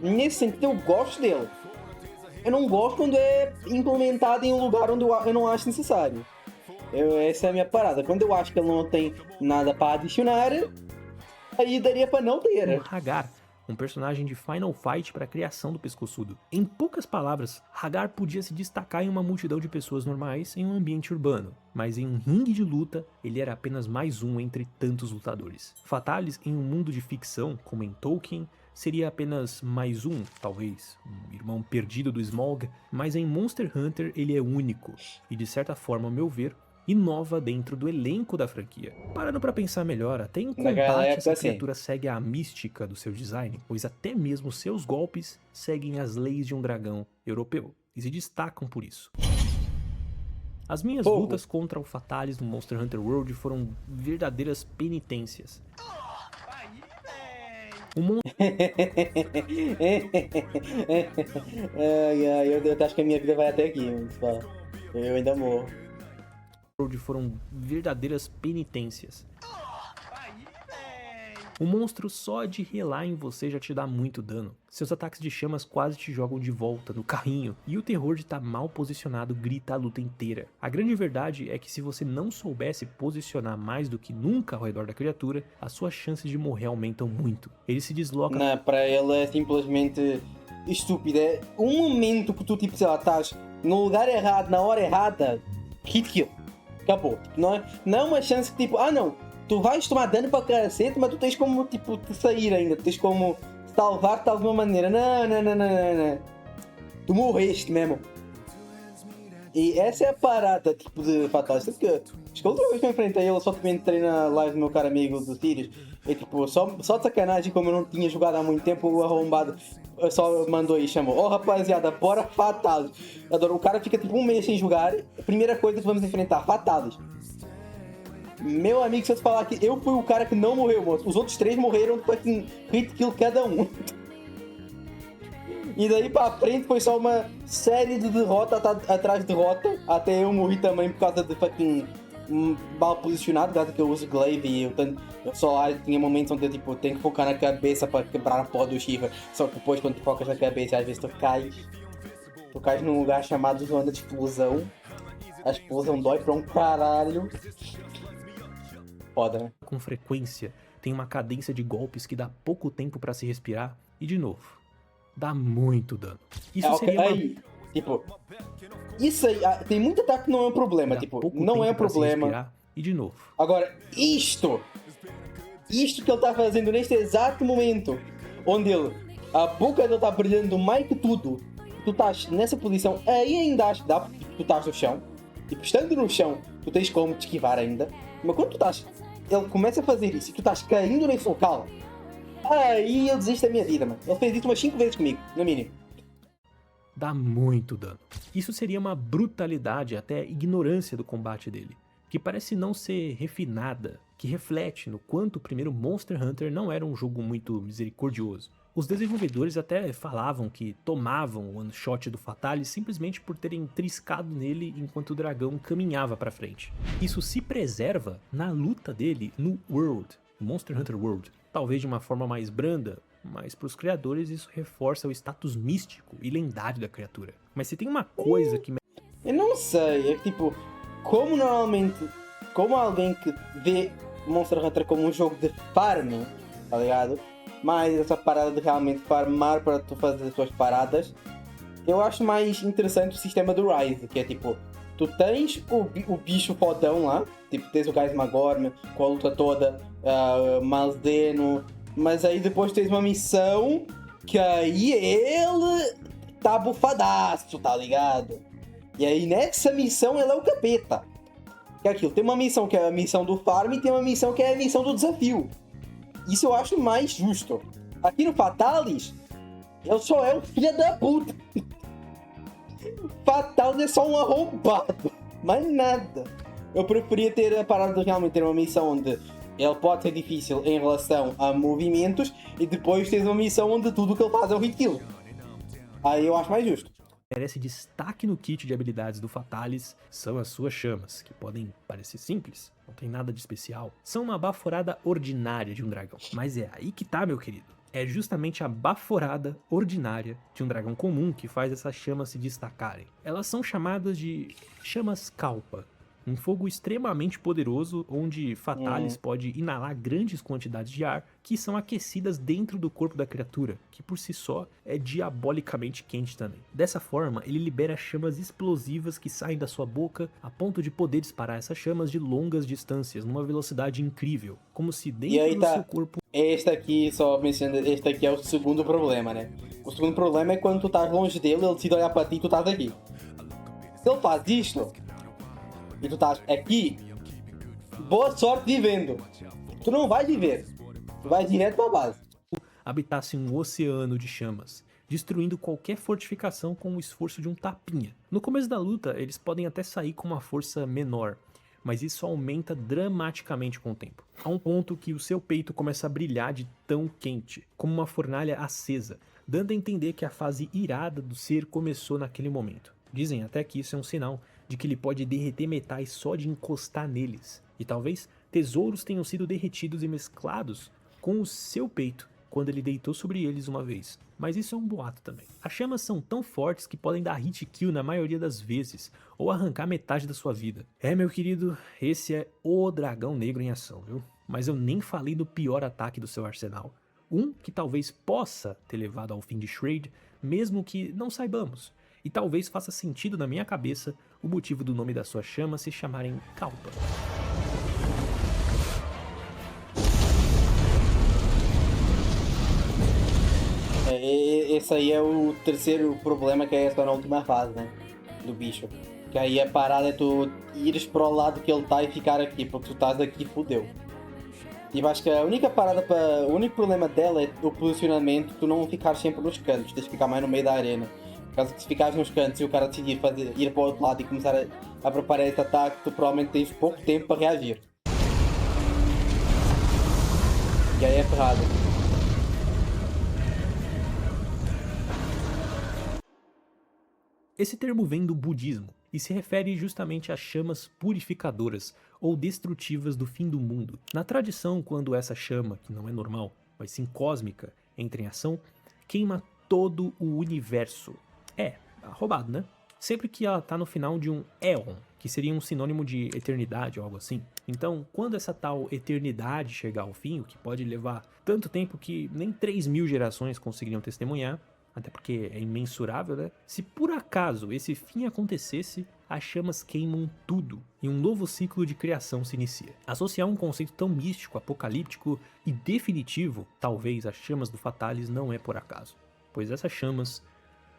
nesse sentido eu gosto dele. Eu não gosto quando é implementado em um lugar onde eu não acho necessário. Essa é a minha parada. Quando eu acho que ele não tem nada para adicionar, aí daria para não ter. Hagar, um personagem de Final Fight para a criação do pescoçudo. Em poucas palavras, Hagar podia se destacar em uma multidão de pessoas normais em um ambiente urbano, mas em um ringue de luta, ele era apenas mais um entre tantos lutadores. Fatalis, em um mundo de ficção, como em Tolkien, seria apenas mais um, talvez, um irmão perdido do Smaug, mas em Monster Hunter ele é único, e de certa forma, ao meu ver, inova dentro do elenco da franquia. Parando pra pensar melhor, até em combate essa criatura segue a mística do seu design, pois até mesmo seus golpes seguem as leis de um dragão europeu, e se destacam por isso. As minhas lutas contra o Fatalis no Monster Hunter World foram verdadeiras penitências. Eu acho que a minha vida vai até aqui, pessoal. Eu ainda morro. Foram verdadeiras penitências. O monstro só de relar em você já te dá muito dano. Seus ataques de chamas quase te jogam de volta no carrinho, e o terror de estar mal posicionado grita a luta inteira. A grande verdade é que se você não soubesse posicionar mais do que nunca ao redor da criatura, as suas chances de morrer aumentam muito. Ele se desloca... Não, para ele é simplesmente estúpido. É um momento que tu, tipo, sei lá, estás no lugar errado, na hora errada, hit kill. Acabou. Não é uma chance que, tipo, não, tu vais tomar dano para cacete, mas tu tens como, tipo, te sair ainda, tu tens como salvar-te de alguma maneira. Não. Tu morreste mesmo. E essa é a parada, tipo, de Fatalis. Porque acho que a última vez que eu enfrentei ele, só entrei na live do meu caro amigo do Sirius. E, tipo, só de sacanagem, como eu não tinha jogado há muito tempo, o arrombado só mandou e chamou: rapaziada, bora Fatalis. Adoro, o cara fica tipo um mês sem jogar. A primeira coisa que vamos enfrentar, Fatalis. Meu amigo, se eu te falar que eu fui o cara que não morreu, moço. Os outros 3 morreram depois de hit kill cada um. E daí pra frente foi só uma série de derrota atrás de derrota. Até eu morri também por causa de fucking mal posicionado, dado que eu uso glaive e eu só lá tinha momentos onde eu tipo, tenho que focar na cabeça para quebrar a porra do Shiva. Só que depois quando tu focas na cabeça, às vezes tu cais num lugar chamado zona de explosão. A explosão dói pra um caralho. Foda, né? Com frequência, tem uma cadência de golpes que dá pouco tempo pra se respirar e, de novo, dá muito dano. Isso seria uma... Tipo, isso aí, tem muito ataque que não é um problema, tipo, não é um problema. E de novo. Agora, isto que ele tá fazendo neste exato momento, onde a boca dele tá brilhando mais que tudo, tu estás nessa posição, aí ainda acho que dá, porque tu estás no chão, tipo, estando no chão, tu tens como te esquivar ainda, mas quando tu estás, ele começa a fazer isso e tu estás caindo nesse local, aí eu desisto da minha vida, mano. Ele fez isso umas 5 vezes comigo, no mínimo. Dá muito dano. Isso seria uma brutalidade, até ignorância do combate dele, que parece não ser refinada, que reflete no quanto o primeiro Monster Hunter não era um jogo muito misericordioso. Os desenvolvedores até falavam que tomavam o one-shot do Fatalis simplesmente por terem triscado nele enquanto o dragão caminhava pra frente. Isso se preserva na luta dele no World, Monster Hunter World, talvez de uma forma mais branda, mas para os criadores isso reforça o status místico e lendário da criatura. Mas se tem uma coisa que... Eu não sei, é que tipo, como alguém que vê Monster Hunter como um jogo de farm, tá ligado? Mas essa parada de realmente farmar para tu fazer as tuas paradas, eu acho mais interessante o sistema do Rise, que é tipo, tu tens o bicho fodão lá, tipo, tens o Geismagorm com a luta toda, Malzeno, mas aí depois tens uma missão que aí ele tá bufadaço, tá ligado? E aí nessa missão ele é o capeta. Que é aquilo, tem uma missão que é a missão do farm e tem uma missão que é a missão do desafio. Isso eu acho mais justo. Aqui no Fatalis, ele só é um filho da puta. Fatalis é só um arrombado. Mais nada. Eu preferia ter a parada de realmente ter uma missão onde ele pode ser difícil em relação a movimentos e depois tens uma missão onde tudo o que ele faz é um hit kill. Aí eu acho mais justo. Merece destaque no kit de habilidades do Fatalis são as suas chamas, que podem parecer simples, não tem nada de especial. São uma baforada ordinária de um dragão. Mas é aí que tá, meu querido. É justamente a baforada ordinária de um dragão comum que faz essas chamas se destacarem. Elas são chamadas de chamas Kalpa. Um fogo extremamente poderoso, onde Fatalis pode inalar grandes quantidades de ar que são aquecidas dentro do corpo da criatura, que por si só é diabolicamente quente também. Dessa forma, ele libera chamas explosivas que saem da sua boca a ponto de poder disparar essas chamas de longas distâncias, numa velocidade incrível, como se dentro do seu corpo... Este aqui, só mencionando, este aqui é o segundo problema, né? O segundo problema é quando tu estás longe dele, ele decide olhar para ti e tu estás aqui. Se ele faz isto... e tu estás aqui, boa sorte vivendo. Tu não vais viver. Tu vais direto pra base. Habitasse um oceano de chamas, destruindo qualquer fortificação com o esforço de um tapinha. No começo da luta, eles podem até sair com uma força menor, mas isso aumenta dramaticamente com o tempo. A um ponto que o seu peito começa a brilhar de tão quente, como uma fornalha acesa, dando a entender que a fase irada do ser começou naquele momento. Dizem até que isso é um sinal de que ele pode derreter metais só de encostar neles. E talvez tesouros tenham sido derretidos e mesclados com o seu peito quando ele deitou sobre eles uma vez. Mas isso é um boato também. As chamas são tão fortes que podem dar hit kill na maioria das vezes, ou arrancar metade da sua vida. É, meu querido, esse é o dragão negro em ação, viu? Mas eu nem falei do pior ataque do seu arsenal. Um que talvez possa ter levado ao fim de Shraid, mesmo que não saibamos. E talvez faça sentido na minha cabeça o motivo do nome da sua chama se chamarem Kalpa. Esse aí é o terceiro problema, que é só na última fase, né? Do bicho. Que aí a parada é tu ires para o lado que ele tá e ficar aqui, porque tu estás aqui, fodeu. E eu acho que a única parada para... o único problema dela é o posicionamento, tu não ficar sempre nos cantos, tens de ficar mais no meio da arena. Por causa que se ficares nos cantos e o cara decidir ir para o outro lado e começar a preparar esse ataque, tu provavelmente tens pouco tempo para reagir. E aí é ferrado. Esse termo vem do budismo, e se refere justamente às chamas purificadoras ou destrutivas do fim do mundo. Na tradição, quando essa chama, que não é normal, mas sim cósmica, entra em ação, queima todo o universo. Roubado, né? Sempre que ela tá no final de um éon, que seria um sinônimo de eternidade ou algo assim. Então, quando essa tal eternidade chegar ao fim, o que pode levar tanto tempo que nem 3.000 gerações conseguiriam testemunhar, até porque é imensurável, né? Se por acaso esse fim acontecesse, as chamas queimam tudo e um novo ciclo de criação se inicia. Associar um conceito tão místico, apocalíptico e definitivo, talvez as chamas do Fatalis, não é por acaso, pois essas chamas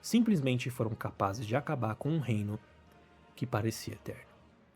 simplesmente foram capazes de acabar com um reino que parecia eterno.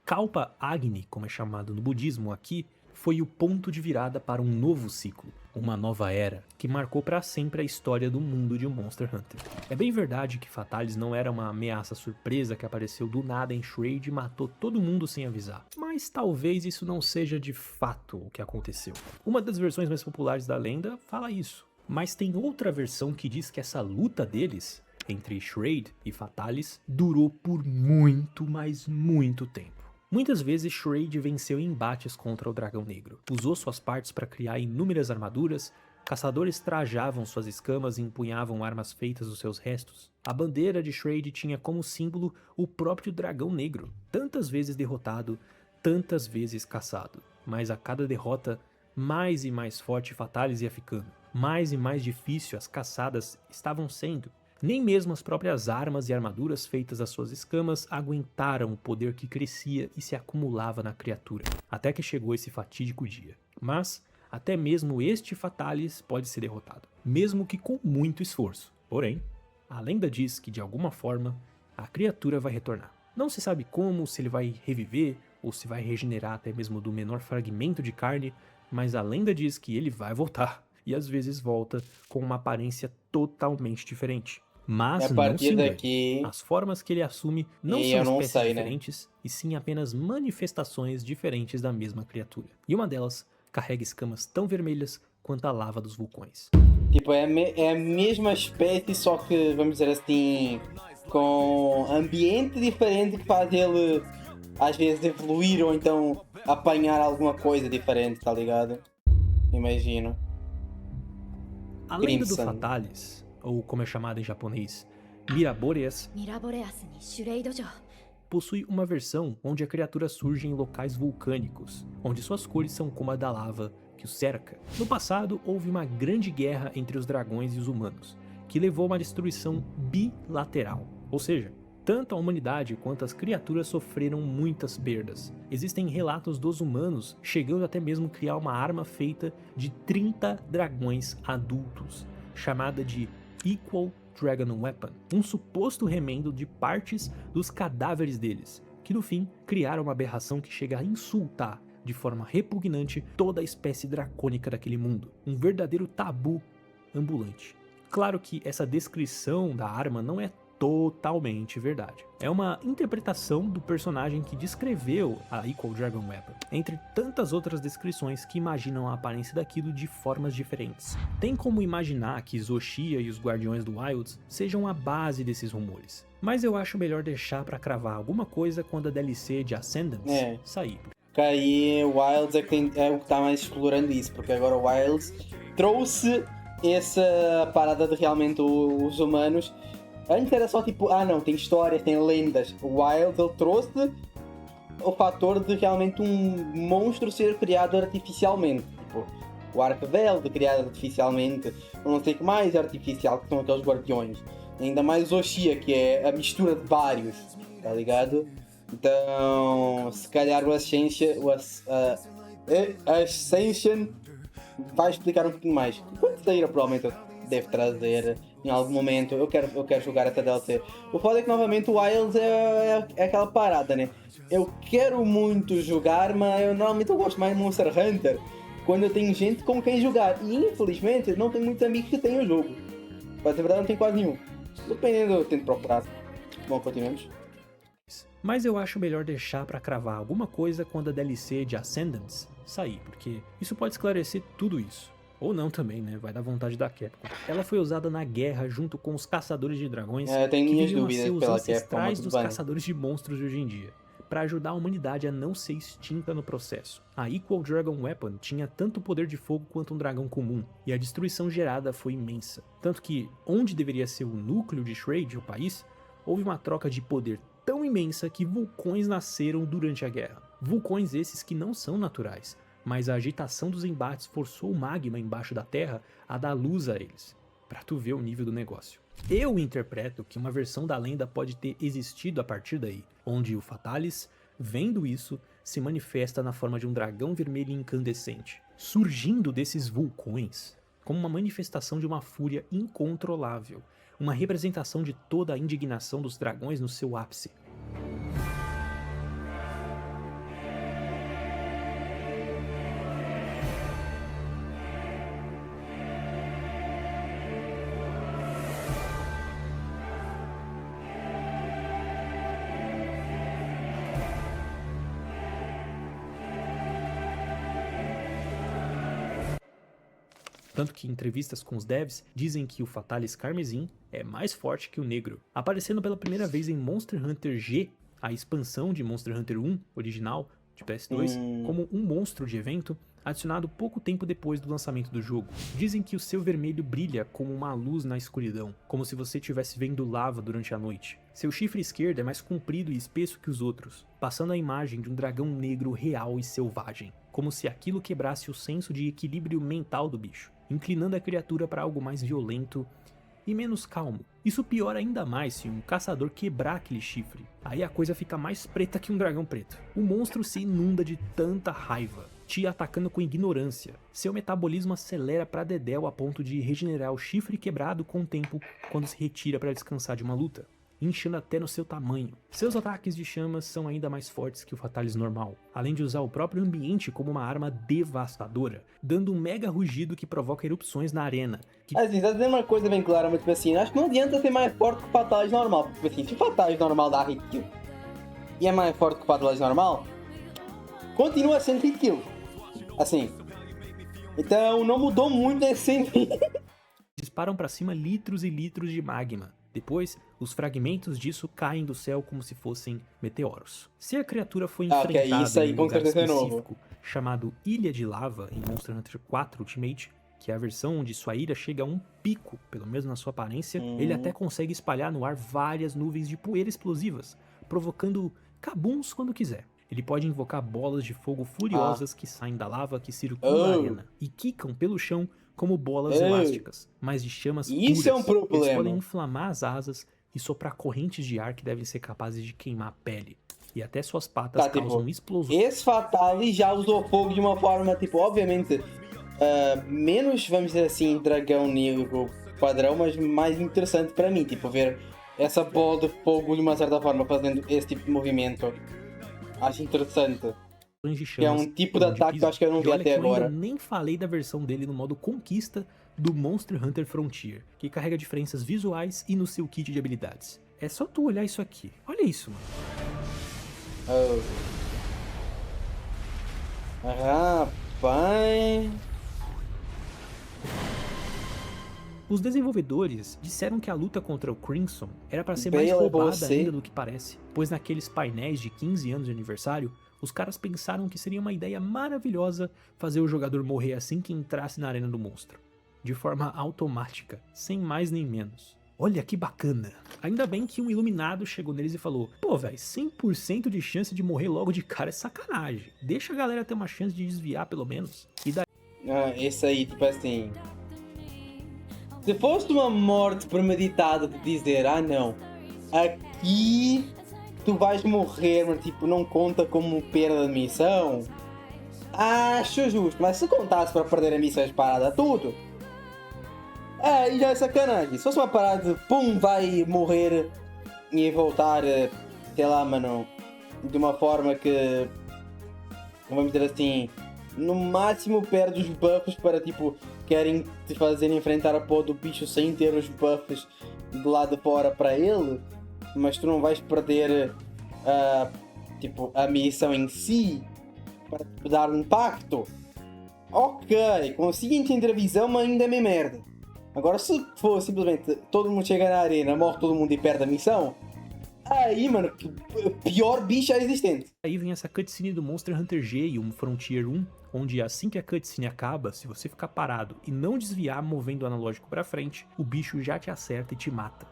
Kalpa Agni, como é chamado no budismo aqui, foi o ponto de virada para um novo ciclo, uma nova era, que marcou para sempre a história do mundo de Monster Hunter. É bem verdade que Fatalis não era uma ameaça surpresa que apareceu do nada em Shraid e matou todo mundo sem avisar, mas talvez isso não seja de fato o que aconteceu. Uma das versões mais populares da lenda fala isso, mas tem outra versão que diz que essa luta deles entre Shraid e Fatalis durou por muito, mas muito tempo. Muitas vezes Shraid venceu em embates contra o Dragão Negro. Usou suas partes para criar inúmeras armaduras, caçadores trajavam suas escamas e empunhavam armas feitas dos seus restos. A bandeira de Shraid tinha como símbolo o próprio Dragão Negro, tantas vezes derrotado, tantas vezes caçado. Mas a cada derrota, mais e mais forte Fatalis ia ficando. Mais e mais difícil as caçadas estavam sendo. Nem mesmo as próprias armas e armaduras feitas das suas escamas aguentaram o poder que crescia e se acumulava na criatura, até que chegou esse fatídico dia. Mas até mesmo este Fatalis pode ser derrotado, mesmo que com muito esforço. Porém, a lenda diz que de alguma forma a criatura vai retornar. Não se sabe como, se ele vai reviver ou se vai regenerar até mesmo do menor fragmento de carne, mas a lenda diz que ele vai voltar, e às vezes volta com uma aparência totalmente diferente. Mas não se engane, as formas que ele assume não são espécies diferentes, e sim apenas manifestações diferentes da mesma criatura. E uma delas carrega escamas tão vermelhas quanto a lava dos vulcões. Tipo, é a mesma espécie, só que, vamos dizer assim, com ambiente diferente que faz ele, às vezes, evoluir ou então apanhar alguma coisa diferente, tá ligado? Imagino. A lenda do Fatalis, ou como é chamado em japonês, Miraboreas, possui uma versão onde a criatura surge em locais vulcânicos, onde suas cores são como a da lava que o cerca. No passado, houve uma grande guerra entre os dragões e os humanos, que levou a uma destruição bilateral, ou seja, tanto a humanidade quanto as criaturas sofreram muitas perdas. Existem relatos dos humanos chegando até mesmo criar uma arma feita de 30 dragões adultos, chamada de Equal Dragon Weapon, um suposto remendo de partes dos cadáveres deles, que no fim criaram uma aberração que chega a insultar de forma repugnante toda a espécie dracônica daquele mundo, um verdadeiro tabu ambulante. Claro que essa descrição da arma não é totalmente verdade. É uma interpretação do personagem que descreveu a Equal Dragon Weapon, entre tantas outras descrições que imaginam a aparência daquilo de formas diferentes. Tem como imaginar que Zoshia e os Guardiões do Wilds sejam a base desses rumores, mas eu acho melhor deixar pra cravar alguma coisa quando a DLC de Ascendance sair. Aí o Wilds é o que tá mais explorando isso, porque agora o Wilds trouxe essa parada de realmente os humanos. Antes era só tipo, não, tem histórias, tem lendas. O Wilds, ele trouxe o fator de realmente um monstro ser criado artificialmente. Tipo, o Arcveld criado artificialmente, ou não sei o que mais é artificial, que são aqueles guardiões. Ainda mais o Zoshia, que é a mistura de vários, tá ligado? Então, se calhar o Ascension vai explicar um pouquinho mais. Quando sair, provavelmente deve trazer em algum momento. Eu quero jogar essa DLC. O foda é que novamente o Wilds é aquela parada, né? Eu quero muito jogar, mas normalmente eu gosto mais de Monster Hunter quando eu tenho gente com quem jogar. E infelizmente não tenho muitos amigos que tenham o jogo. Pra ser verdade, não tenho quase nenhum. Dependendo, eu tento procurar. Bom, continuamos. Mas eu acho melhor deixar pra cravar alguma coisa quando a DLC de Ascendance sair, porque isso pode esclarecer tudo isso. Ou não também, né? Vai dar vontade da Capcom. Ela foi usada na guerra junto com os caçadores de dragões, Eu tenho que minhas viriam a ser dúvidas os pela Capcom, mas ancestrais tudo dos bem. caçadores de monstros de hoje em dia, para ajudar a humanidade a não ser extinta no processo. A Equal Dragon Weapon tinha tanto poder de fogo quanto um dragão comum, e a destruição gerada foi imensa. Tanto que, onde deveria ser o núcleo de Shrade, o país, houve uma troca de poder tão imensa que vulcões nasceram durante a guerra. Vulcões esses que não são naturais, mas a agitação dos embates forçou o magma embaixo da terra a dar luz a eles. Pra tu ver o nível do negócio. Eu interpreto que uma versão da lenda pode ter existido a partir daí, onde o Fatalis, vendo isso, se manifesta na forma de um dragão vermelho incandescente, surgindo desses vulcões como uma manifestação de uma fúria incontrolável, uma representação de toda a indignação dos dragões no seu ápice. Tanto que em entrevistas com os devs dizem que o Fatalis Carmesim é mais forte que o negro, aparecendo pela primeira vez em Monster Hunter G, a expansão de Monster Hunter 1 original de PS2, como um monstro de evento adicionado pouco tempo depois do lançamento do jogo. Dizem que o seu vermelho brilha como uma luz na escuridão, como se você estivesse vendo lava durante a noite. Seu chifre esquerdo é mais comprido e espesso que os outros, passando a imagem de um dragão negro real e selvagem, como se aquilo quebrasse o senso de equilíbrio mental do bicho, inclinando a criatura para algo mais violento e menos calmo. Isso piora ainda mais se um caçador quebrar aquele chifre. Aí a coisa fica mais preta que um dragão preto. O monstro se inunda de tanta raiva, te atacando com ignorância. Seu metabolismo acelera pra dedéu a ponto de regenerar o chifre quebrado com o tempo quando se retira para descansar de uma luta, inchando até no seu tamanho. Seus ataques de chamas são ainda mais fortes que o Fatalis normal, além de usar o próprio ambiente como uma arma devastadora, dando um mega rugido que provoca erupções na arena. Assim, tá dizendo uma coisa bem clara, mas tipo assim, acho que não adianta ser mais forte que o Fatalis normal, porque tipo assim, se o Fatalis normal dá hit kill e é mais forte que o Fatalis normal, continua sendo hit kill. Assim, então não mudou muito nesse sentido. Disparam pra cima litros e litros de magma. Depois, os fragmentos disso caem do céu como se fossem meteoros. Se a criatura foi enfrentada isso aí, em um com lugar certeza é novo. específico, chamado Ilha de Lava, em Monster Hunter 4 Ultimate, que é a versão onde sua ira chega a um pico, pelo menos na sua aparência, ele até consegue espalhar no ar várias nuvens de poeira explosivas, provocando kabuns quando quiser. Ele pode invocar bolas de fogo furiosas que saem da lava que circula a arena e quicam pelo chão como bolas elásticas, mas de chamas puras. Isso é um problema. Eles podem inflamar as asas e soprar correntes de ar que devem ser capazes de queimar a pele. E até suas patas causam explosões. Esse Fatalis já usou fogo de uma forma, tipo, obviamente, menos, vamos dizer assim, dragão negro padrão, mas mais interessante para mim, tipo, ver essa bola de fogo de uma certa forma fazendo esse tipo de movimento. Acho interessante. Que é um tipo de ataque que eu acho que eu não vi até agora. Eu nem falei da versão dele no modo conquista do Monster Hunter Frontier, que carrega diferenças visuais e no seu kit de habilidades. É só tu olhar isso aqui. Olha isso, mano. Rapaz. Os desenvolvedores disseram que a luta contra o Crimson era para ser mais roubada ainda do que parece, pois naqueles painéis de 15 anos de aniversário, os caras pensaram que seria uma ideia maravilhosa fazer o jogador morrer assim que entrasse na arena do monstro, de forma automática, sem mais nem menos. Olha que bacana! Ainda bem que um iluminado chegou neles e falou: pô, velho, 100% de chance de morrer logo de cara é sacanagem. Deixa a galera ter uma chance de desviar pelo menos. E daí... Esse aí, tipo assim... Se fosse uma morte premeditada de dizer, não, aqui tu vais morrer, mas tipo, não conta como perda de missão, acho justo. Mas se contasse para perder a missão parada tudo, aí já é sacanagem. Se fosse uma parada de pum, vai morrer e voltar, sei lá, mano, de uma forma que, vamos dizer assim, no máximo perde os buffs para tipo, querem te fazer enfrentar a porra do bicho sem ter os buffs do lado de fora para ele, mas tu não vais perder tipo, a missão em si para te dar um impacto. ok, consigo entender a visão, mas ainda é meio merda. Agora, se for simplesmente todo mundo chega na arena, morre todo mundo e perde a missão, aí, mano, pior bicho já existente. Aí vem essa cutscene do Monster Hunter G e um Frontier 1, onde assim que a cutscene acaba, se você ficar parado e não desviar movendo o analógico pra frente, o bicho já te acerta e te mata.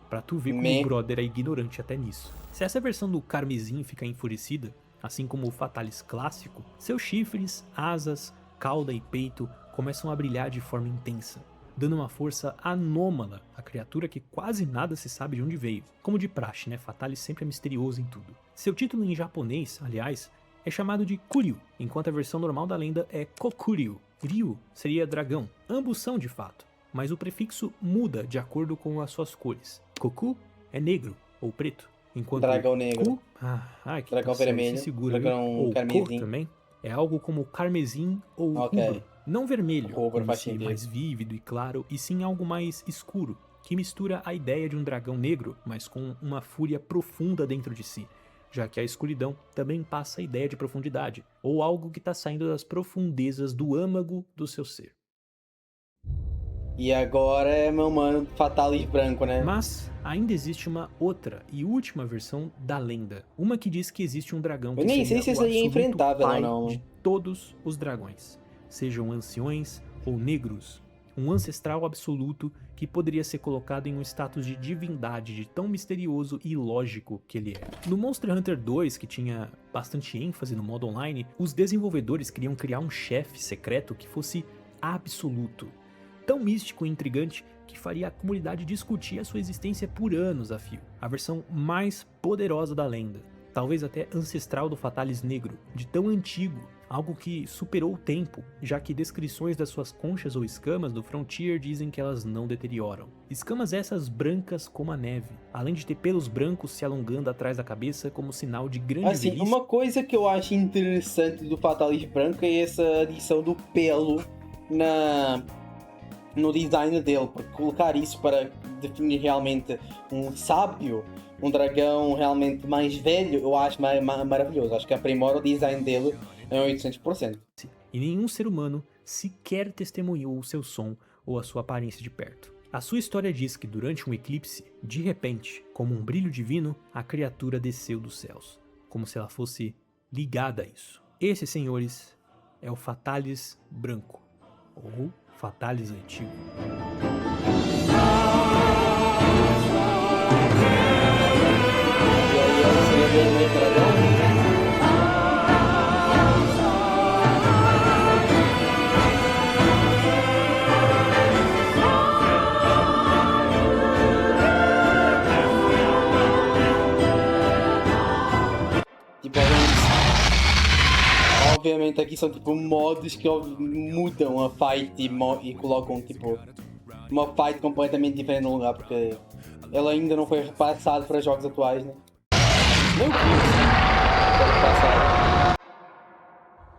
Pra tu ver como o brother é ignorante até nisso. Se essa versão do Carmesim ficar enfurecida, assim como o Fatalis clássico, seus chifres, asas, cauda e peito começam a brilhar de forma intensa, dando uma força anômala à criatura que quase nada se sabe de onde veio. Como de praxe, né? Fatalis sempre é misterioso em tudo. Seu título em japonês, aliás, é chamado de Kuryu, enquanto a versão normal da lenda é Kokuryu. Ryu seria dragão. Ambos são de fato, mas o prefixo muda de acordo com as suas cores. Koku é negro ou preto, enquanto Dragão negro. Ku, que dragão vermelho. se segura, dragão ou carmesim. Ko também é algo como carmesim ou rubro. Não vermelho, como se mais vívido e claro, e sim algo mais escuro, que mistura a ideia de um dragão negro, mas com uma fúria profunda dentro de si, já que a escuridão também passa a ideia de profundidade, ou algo que está saindo das profundezas do âmago do seu ser. E agora é meu mano Fatalis branco, né? Mas ainda existe uma outra e última versão da lenda, uma que diz que existe um dragão que eu nem sei se isso aí é enfrentável ou não. De todos os dragões, sejam anciões ou negros, um ancestral absoluto que poderia ser colocado em um status de divindade de tão misterioso e ilógico que ele é. No Monster Hunter 2, que tinha bastante ênfase no modo online, os desenvolvedores queriam criar um chefe secreto que fosse absoluto, tão místico e intrigante que faria a comunidade discutir a sua existência por anos a fio. A versão mais poderosa da lenda, talvez até ancestral do Fatalis negro, de tão antigo, algo que superou o tempo, já que descrições das suas conchas ou escamas do Frontier dizem que elas não deterioram. Escamas essas brancas como a neve, além de ter pelos brancos se alongando atrás da cabeça como sinal de grande velhice. Uma coisa que eu acho interessante do Fatalis branco é essa adição do pelo no design dele, porque colocar isso para definir realmente um sábio, um dragão realmente mais velho, eu acho maravilhoso. Acho que aprimora o design dele em 800%. E nenhum ser humano sequer testemunhou o seu som ou a sua aparência de perto. A sua história diz que durante um eclipse, de repente, como um brilho divino, a criatura desceu dos céus, como se ela fosse ligada a isso. Esse, senhores, é o Fatalis branco, ou Fatalis antigo. E aí ela seria vermelho dragão? Tipo, obviamente aqui são tipo modos que mudam a fight e colocam tipo uma fight completamente diferente no lugar, porque ele ainda não foi repassado para jogos atuais, né? Nem o 15 foi repassado.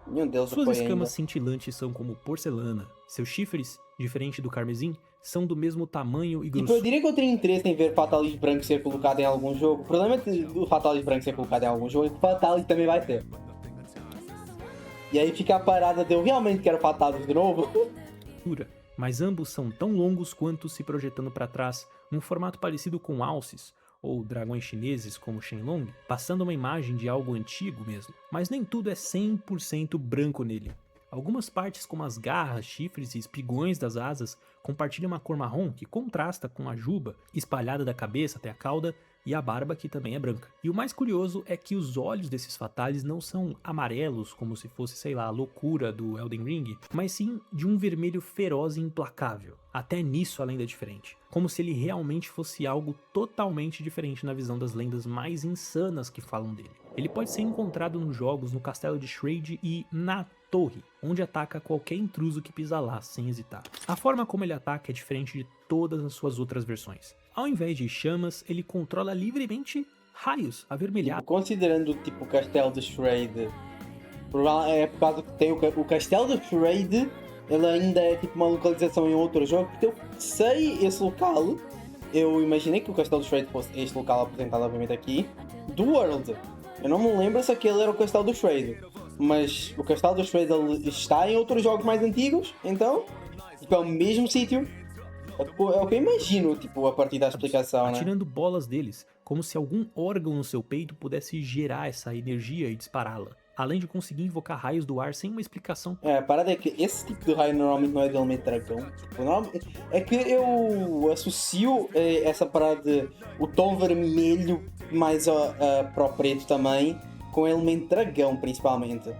Meu Deus, suas escamas ainda. cintilantes são como porcelana. Seus chifres, diferente do carmesim, são do mesmo tamanho e Tipo, grossura. eu diria que eu tenho interesse em ver Fatalis branco ser colocado em algum jogo. O problema do Fatalis branco ser colocado em algum jogo é que o Fatalis também vai ter. E aí fica a parada de eu realmente quero Fatalis de novo. Mas ambos são tão longos quanto se projetando para trás, num formato parecido com alces, ou dragões chineses como Shenlong, passando uma imagem de algo antigo mesmo. Mas nem tudo é 100% branco nele. Algumas partes, como as garras, chifres e espigões das asas, compartilham uma cor marrom que contrasta com a juba espalhada da cabeça até a cauda e a barba, que também é branca. E o mais curioso é que os olhos desses Fatalis não são amarelos, como se fosse, sei lá, a loucura do Elden Ring, mas sim de um vermelho feroz e implacável. Até nisso a lenda é diferente, como se ele realmente fosse algo totalmente diferente na visão das lendas mais insanas que falam dele. Ele pode ser encontrado nos jogos no castelo de Shraid e na torre, onde ataca qualquer intruso que pisa lá sem hesitar. A forma como ele ataca é diferente de todas as suas outras versões. Ao invés de chamas, ele controla livremente raios avermelhados. Considerando tipo o castelo de Shraid, é por causa que tem o castelo de Shraid, ele ainda é tipo uma localização em outro jogo, porque eu sei esse local, eu imaginei que o castelo de Shraid fosse este local apresentado obviamente aqui, do World. Eu não me lembro se aquele era o castelo do Shraid. mas o Castelo do Shredder está em outros jogos mais antigos, então tipo, é o mesmo sítio. É o que eu imagino, tipo, a partir da explicação, né? Atirando bolas deles, como se algum órgão no seu peito pudesse gerar essa energia e dispará-la, além de conseguir invocar raios do ar sem uma explicação. A parada é que esse tipo de raio normalmente não é de elemento dragão. Tipo, é que eu associo essa parada de o tom vermelho mais para o preto também com o elemento dragão, principalmente.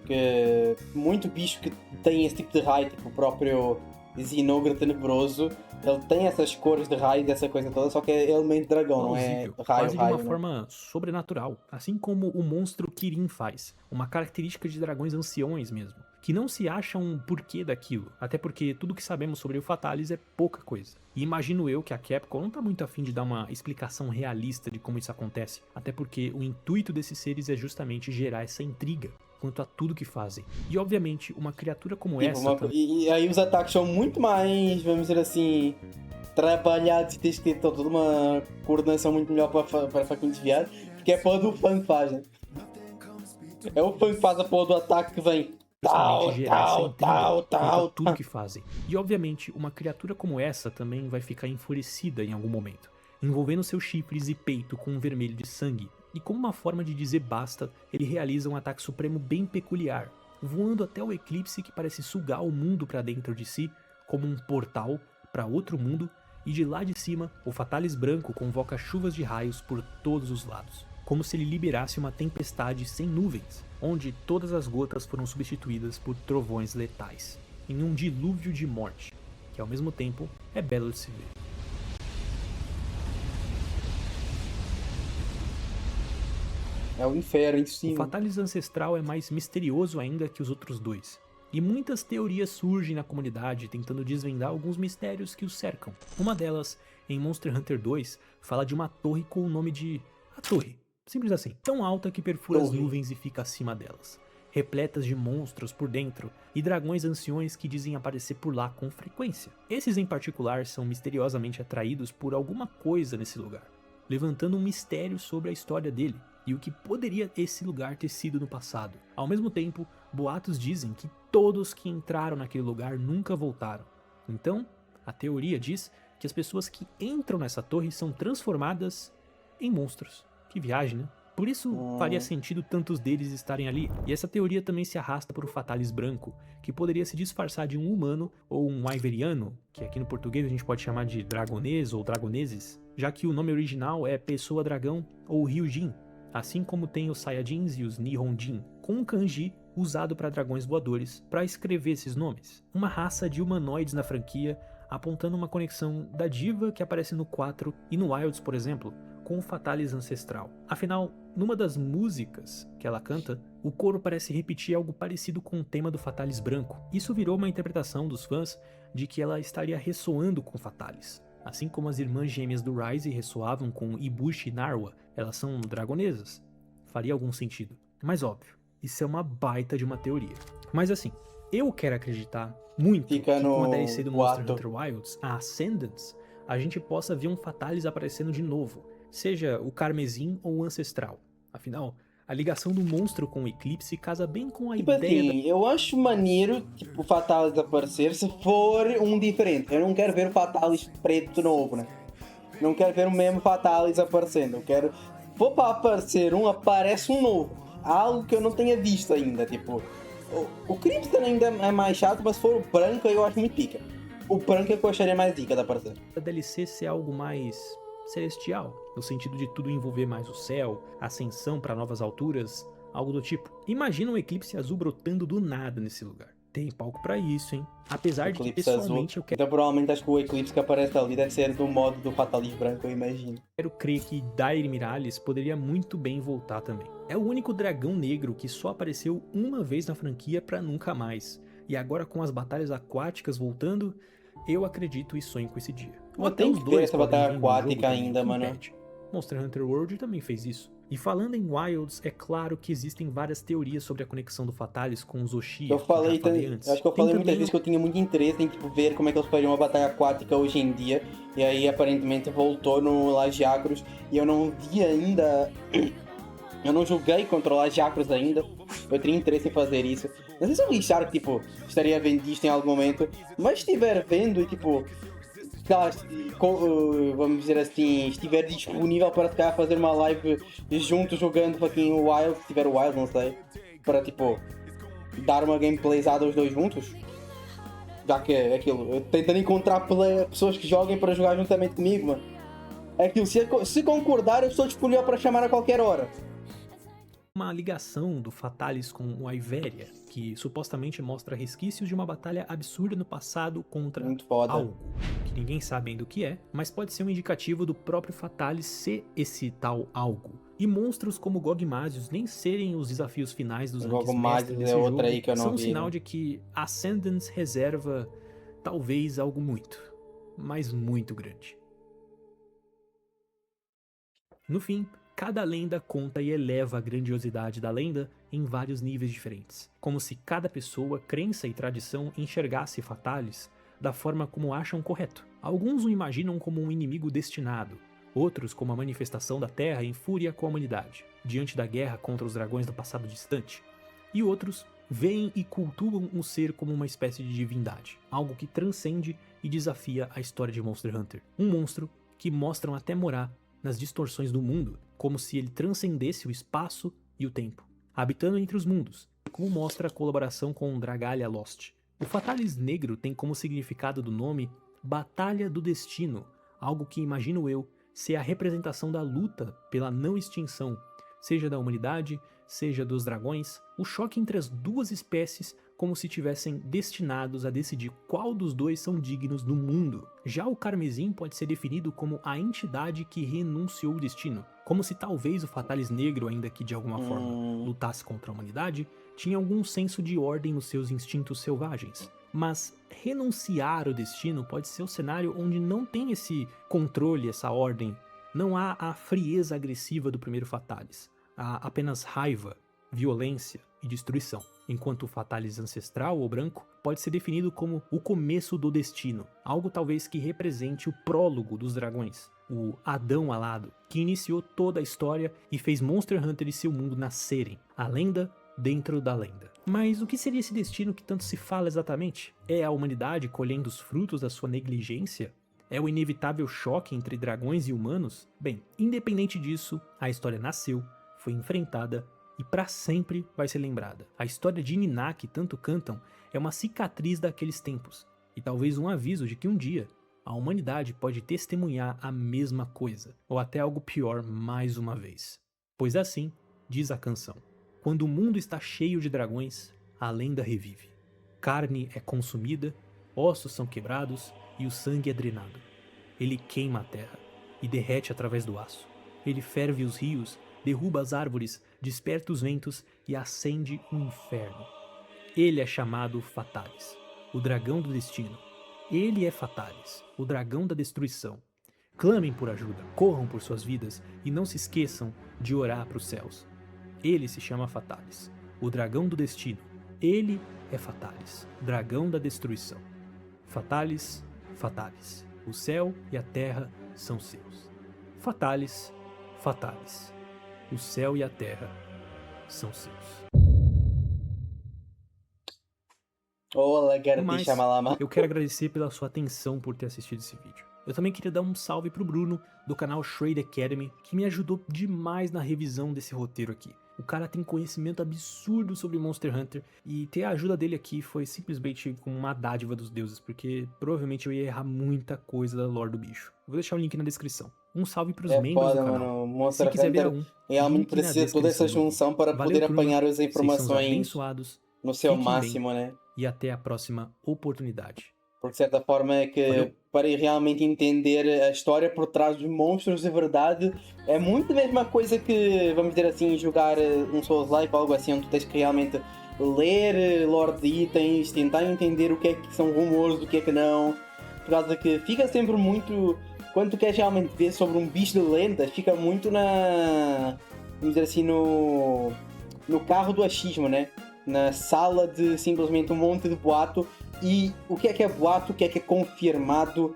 Que muito bicho que tem esse tipo de raio, tipo o próprio Zinogre Tenebroso, ele tem essas cores de raio dessa coisa toda, só que é elemento dragão, não é raio, quase de uma né? forma sobrenatural, assim como o monstro Kirin faz, uma característica de dragões anciões mesmo, que não se acha um porquê daquilo, até porque tudo que sabemos sobre o Fatalis é pouca coisa. E imagino eu que a Capcom não tá muito afim de dar uma explicação realista de como isso acontece, até porque o intuito desses seres é justamente gerar essa intriga quanto a tudo que fazem. E obviamente, uma criatura como Tipo, essa... E aí os ataques são muito mais, vamos dizer assim, trabalhados e tens que ter toda uma coordenação muito melhor para fucking desviar, porque é a porra do fã que faz, né? É o fã que faz a porra do ataque que vem. Tudo que fazem. E obviamente, uma criatura como essa também vai ficar enfurecida em algum momento, envolvendo seus chifres e peito com um vermelho de sangue. E como uma forma de dizer basta, ele realiza um ataque supremo bem peculiar, voando até o eclipse que parece sugar o mundo para dentro de si, como um portal para outro mundo, e de lá de cima, o Fatalis branco convoca chuvas de raios por todos os lados, como se ele liberasse uma tempestade sem nuvens, onde todas as gotas foram substituídas por trovões letais, em um dilúvio de morte, que ao mesmo tempo é belo de se ver. É o inferno em cima. O Fatalis ancestral é mais misterioso ainda que os outros dois, e muitas teorias surgem na comunidade tentando desvendar alguns mistérios que os cercam. Uma delas, em Monster Hunter 2, fala de uma torre com o nome de... A Torre. Simples assim. Tão alta que perfura as nuvens e fica acima delas. Repletas de monstros por dentro e dragões anciões que dizem aparecer por lá com frequência. Esses em particular são misteriosamente atraídos por alguma coisa nesse lugar, levantando um mistério sobre a história dele e o que poderia esse lugar ter sido no passado. Ao mesmo tempo, boatos dizem que todos que entraram naquele lugar nunca voltaram. Então, a teoria diz que as pessoas que entram nessa torre são transformadas em monstros. Que viagem, né? Por isso faria sentido tantos deles estarem ali. E essa teoria também se arrasta para o Fatalis branco, que poderia se disfarçar de um humano ou um Wyveriano, que aqui no português a gente pode chamar de dragonês ou dragoneses, já que o nome original é Pessoa Dragão ou Ryujin, assim como tem os Saiyajins e os Nihonjin, com um kanji usado para dragões voadores para escrever esses nomes. Uma raça de humanoides na franquia, apontando uma conexão da diva que aparece no 4 e no Wilds, por exemplo, com o Fatalis ancestral. Afinal, numa das músicas que ela canta, o coro parece repetir algo parecido com o tema do Fatalis branco. Isso virou uma interpretação dos fãs de que ela estaria ressoando com o Fatalis. Assim como as irmãs gêmeas do Rise ressoavam com Ibushi e Narwa, elas são dragonesas. Faria algum sentido. Mas óbvio, isso é uma baita de uma teoria. Mas assim, eu quero acreditar muito que com a DLC do Monster Hunter Wilds, a Ascendance, a gente possa ver um Fatalis aparecendo de novo, seja o Carmesim ou o Ancestral. Afinal, a ligação do monstro com o Eclipse casa bem com a ideia assim, eu acho maneiro, tipo, o Fatalis aparecer se for um diferente. Eu não quero ver o Fatalis preto de novo, né? Não quero ver o mesmo Fatalis aparecendo. Eu quero... Vou para aparecer aparece um novo. Algo que eu não tenha visto ainda, tipo... O Crimson ainda é mais chato, mas se for o branco eu acho muito pica. O branco é que eu acharia mais dica de aparecer. A DLC ser algo mais celestial, no sentido de tudo envolver mais o céu, ascensão para novas alturas, algo do tipo. Imagina um eclipse azul brotando do nada nesse lugar. Tem palco pra isso, hein? Apesar de que pessoalmente eu quero... Então provavelmente acho que o eclipse que aparece ali deve ser do modo do Fatalis branco, eu imagino. Quero crer que Dairi Miralles poderia muito bem voltar também. É o único dragão negro que só apareceu uma vez na franquia pra nunca mais. E agora com as batalhas aquáticas voltando, eu acredito e sonho com esse dia. Vou ter que ver essa batalha aquática ainda, mano. Monster Hunter World também fez isso. E falando em Wilds, é claro que existem várias teorias sobre a conexão do Fatalis com os Oshia. Acho que eu falei muitas vezes que eu tinha muito interesse em tipo, ver como é que eles fariam uma batalha aquática hoje em dia. E aí aparentemente voltou no Lagiacros. E eu não vi ainda Eu não joguei controlar chakras ainda. Eu teria interesse em fazer isso. Não sei se o Richard, tipo, estaria vendo isto em algum momento. Mas se estiver vendo e, tipo, vamos dizer assim, estiver disponível para ficar a fazer uma live junto jogando fucking Wild, se tiver Wild, não sei. Para, tipo, dar uma gameplayzada aos dois juntos. Já que é aquilo, eu tentando encontrar pessoas que joguem para jogar juntamente comigo, mano. É aquilo, se concordar, eu estou disponível para chamar a qualquer hora. Uma ligação do Fatalis com o Iveria, que supostamente mostra resquícios de uma batalha absurda no passado contra algo, que ninguém sabe ainda o que é, mas pode ser um indicativo do próprio Fatalis ser esse tal algo. E monstros como Gogmásios nem serem os desafios finais dos ranks mestres desse jogo, aí que eu não são um vi, sinal né? de que Ascendance reserva talvez algo muito, mas muito grande. No fim, cada lenda conta e eleva a grandiosidade da lenda em vários níveis diferentes, como se cada pessoa, crença e tradição enxergasse Fatalis da forma como acham correto. Alguns o imaginam como um inimigo destinado, outros como a manifestação da Terra em fúria com a humanidade, diante da guerra contra os dragões do passado distante, e outros veem e cultuam o ser como uma espécie de divindade, algo que transcende e desafia a história de Monster Hunter. Um monstro que mostram até morar nas distorções do mundo, como se ele transcendesse o espaço e o tempo, habitando entre os mundos, como mostra a colaboração com Dragalia Lost. O Fatalis Negro tem como significado do nome Batalha do Destino, algo que imagino eu ser a representação da luta pela não extinção, seja da humanidade, seja dos dragões, o choque entre as duas espécies como se tivessem destinados a decidir qual dos dois são dignos no mundo. Já o Carmesim pode ser definido como a entidade que renunciou o destino, como se talvez o Fatalis Negro, ainda que de alguma forma lutasse contra a humanidade, tinha algum senso de ordem nos seus instintos selvagens. Mas renunciar ao destino pode ser o cenário onde não tem esse controle, essa ordem, não há a frieza agressiva do primeiro Fatalis, há apenas raiva, violência e destruição, enquanto o Fatalis ancestral ou branco pode ser definido como o começo do destino, algo talvez que represente o prólogo dos dragões, o Adão alado, que iniciou toda a história e fez Monster Hunter e seu mundo nascerem, a lenda dentro da lenda. Mas o que seria esse destino que tanto se fala exatamente? É a humanidade colhendo os frutos da sua negligência? É o inevitável choque entre dragões e humanos? Bem, independente disso, a história nasceu, foi enfrentada e para sempre vai ser lembrada. A história de Niná que tanto cantam é uma cicatriz daqueles tempos, e talvez um aviso de que um dia a humanidade pode testemunhar a mesma coisa, ou até algo pior mais uma vez. Pois assim, diz a canção, quando o mundo está cheio de dragões, a lenda revive. Carne é consumida, ossos são quebrados e o sangue é drenado. Ele queima a terra e derrete através do aço. Ele ferve os rios, derruba as árvores, desperta os ventos e acende o inferno. Ele é chamado Fatalis, o dragão do destino. Ele é Fatalis, o dragão da destruição. Clamem por ajuda, corram por suas vidas e não se esqueçam de orar para os céus. Ele se chama Fatalis, o dragão do destino. Ele é Fatalis, dragão da destruição. Fatalis, Fatalis, o céu e a terra são seus. Fatalis, Fatalis, o céu e a terra são seus. Olá, quero Mas te chamar lá, mano. eu quero agradecer pela sua atenção por ter assistido esse vídeo. Eu também queria dar um salve pro Bruno, do canal Shred Academy, que me ajudou demais na revisão desse roteiro aqui. O cara tem conhecimento absurdo sobre Monster Hunter, e ter a ajuda dele aqui foi simplesmente como uma dádiva dos deuses, porque provavelmente eu ia errar muita coisa da lore do bicho. Vou deixar o link na descrição. Um salve pros membros do canal. Mano. Monster Se quiser ver Hunter um, realmente link na precisa de toda essa descrição do junção vídeo. para Valeu, poder turma. apanhar as Vocês são os informações abençoados. no seu Fiquem bem. máximo, né? E até a próxima oportunidade. Porque de certa forma é que Valeu. para realmente entender a história por trás dos monstros de verdade é muito a mesma coisa que, vamos dizer assim, jogar um Souls-like ou algo assim, onde tu tens que realmente ler lore de itens, tentar entender o que é que são rumores, o que é que não, por causa que fica sempre muito, quando tu queres realmente ver sobre um bicho de lendas, fica muito vamos dizer assim, no carro do achismo, né? Na sala de simplesmente um monte de boato. E o que é boato, o que é confirmado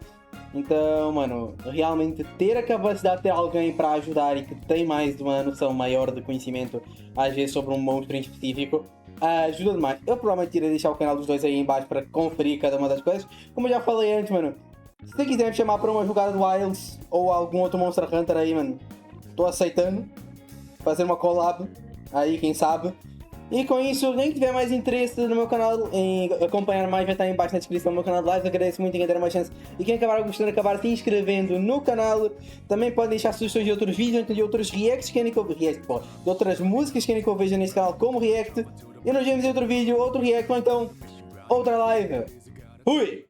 Então, mano, realmente ter a capacidade de ter alguém para ajudar e que tem mais de uma noção maior de conhecimento, às vezes, sobre um monstro em específico, ajuda demais. Eu provavelmente irei deixar o canal dos dois aí em baixo para conferir cada uma das coisas. Como eu já falei antes, mano, se quiser me chamar para uma jogada de Wilds ou algum outro Monster Hunter aí, mano, estou aceitando. Fazer uma collab aí, quem sabe. E com isso, quem tiver mais interesse no meu canal, em acompanhar mais, vai estar aí embaixo na descrição do meu canal de live. Agradeço muito em quem der uma chance. E quem acabar gostando, acabar se inscrevendo no canal. Também podem deixar sugestões de outros vídeos, de outros reacts que querem que eu veja, de outras músicas que querem que eu veja nesse canal como react. E nos vemos em outro vídeo, outro react, ou então outra live. Fui!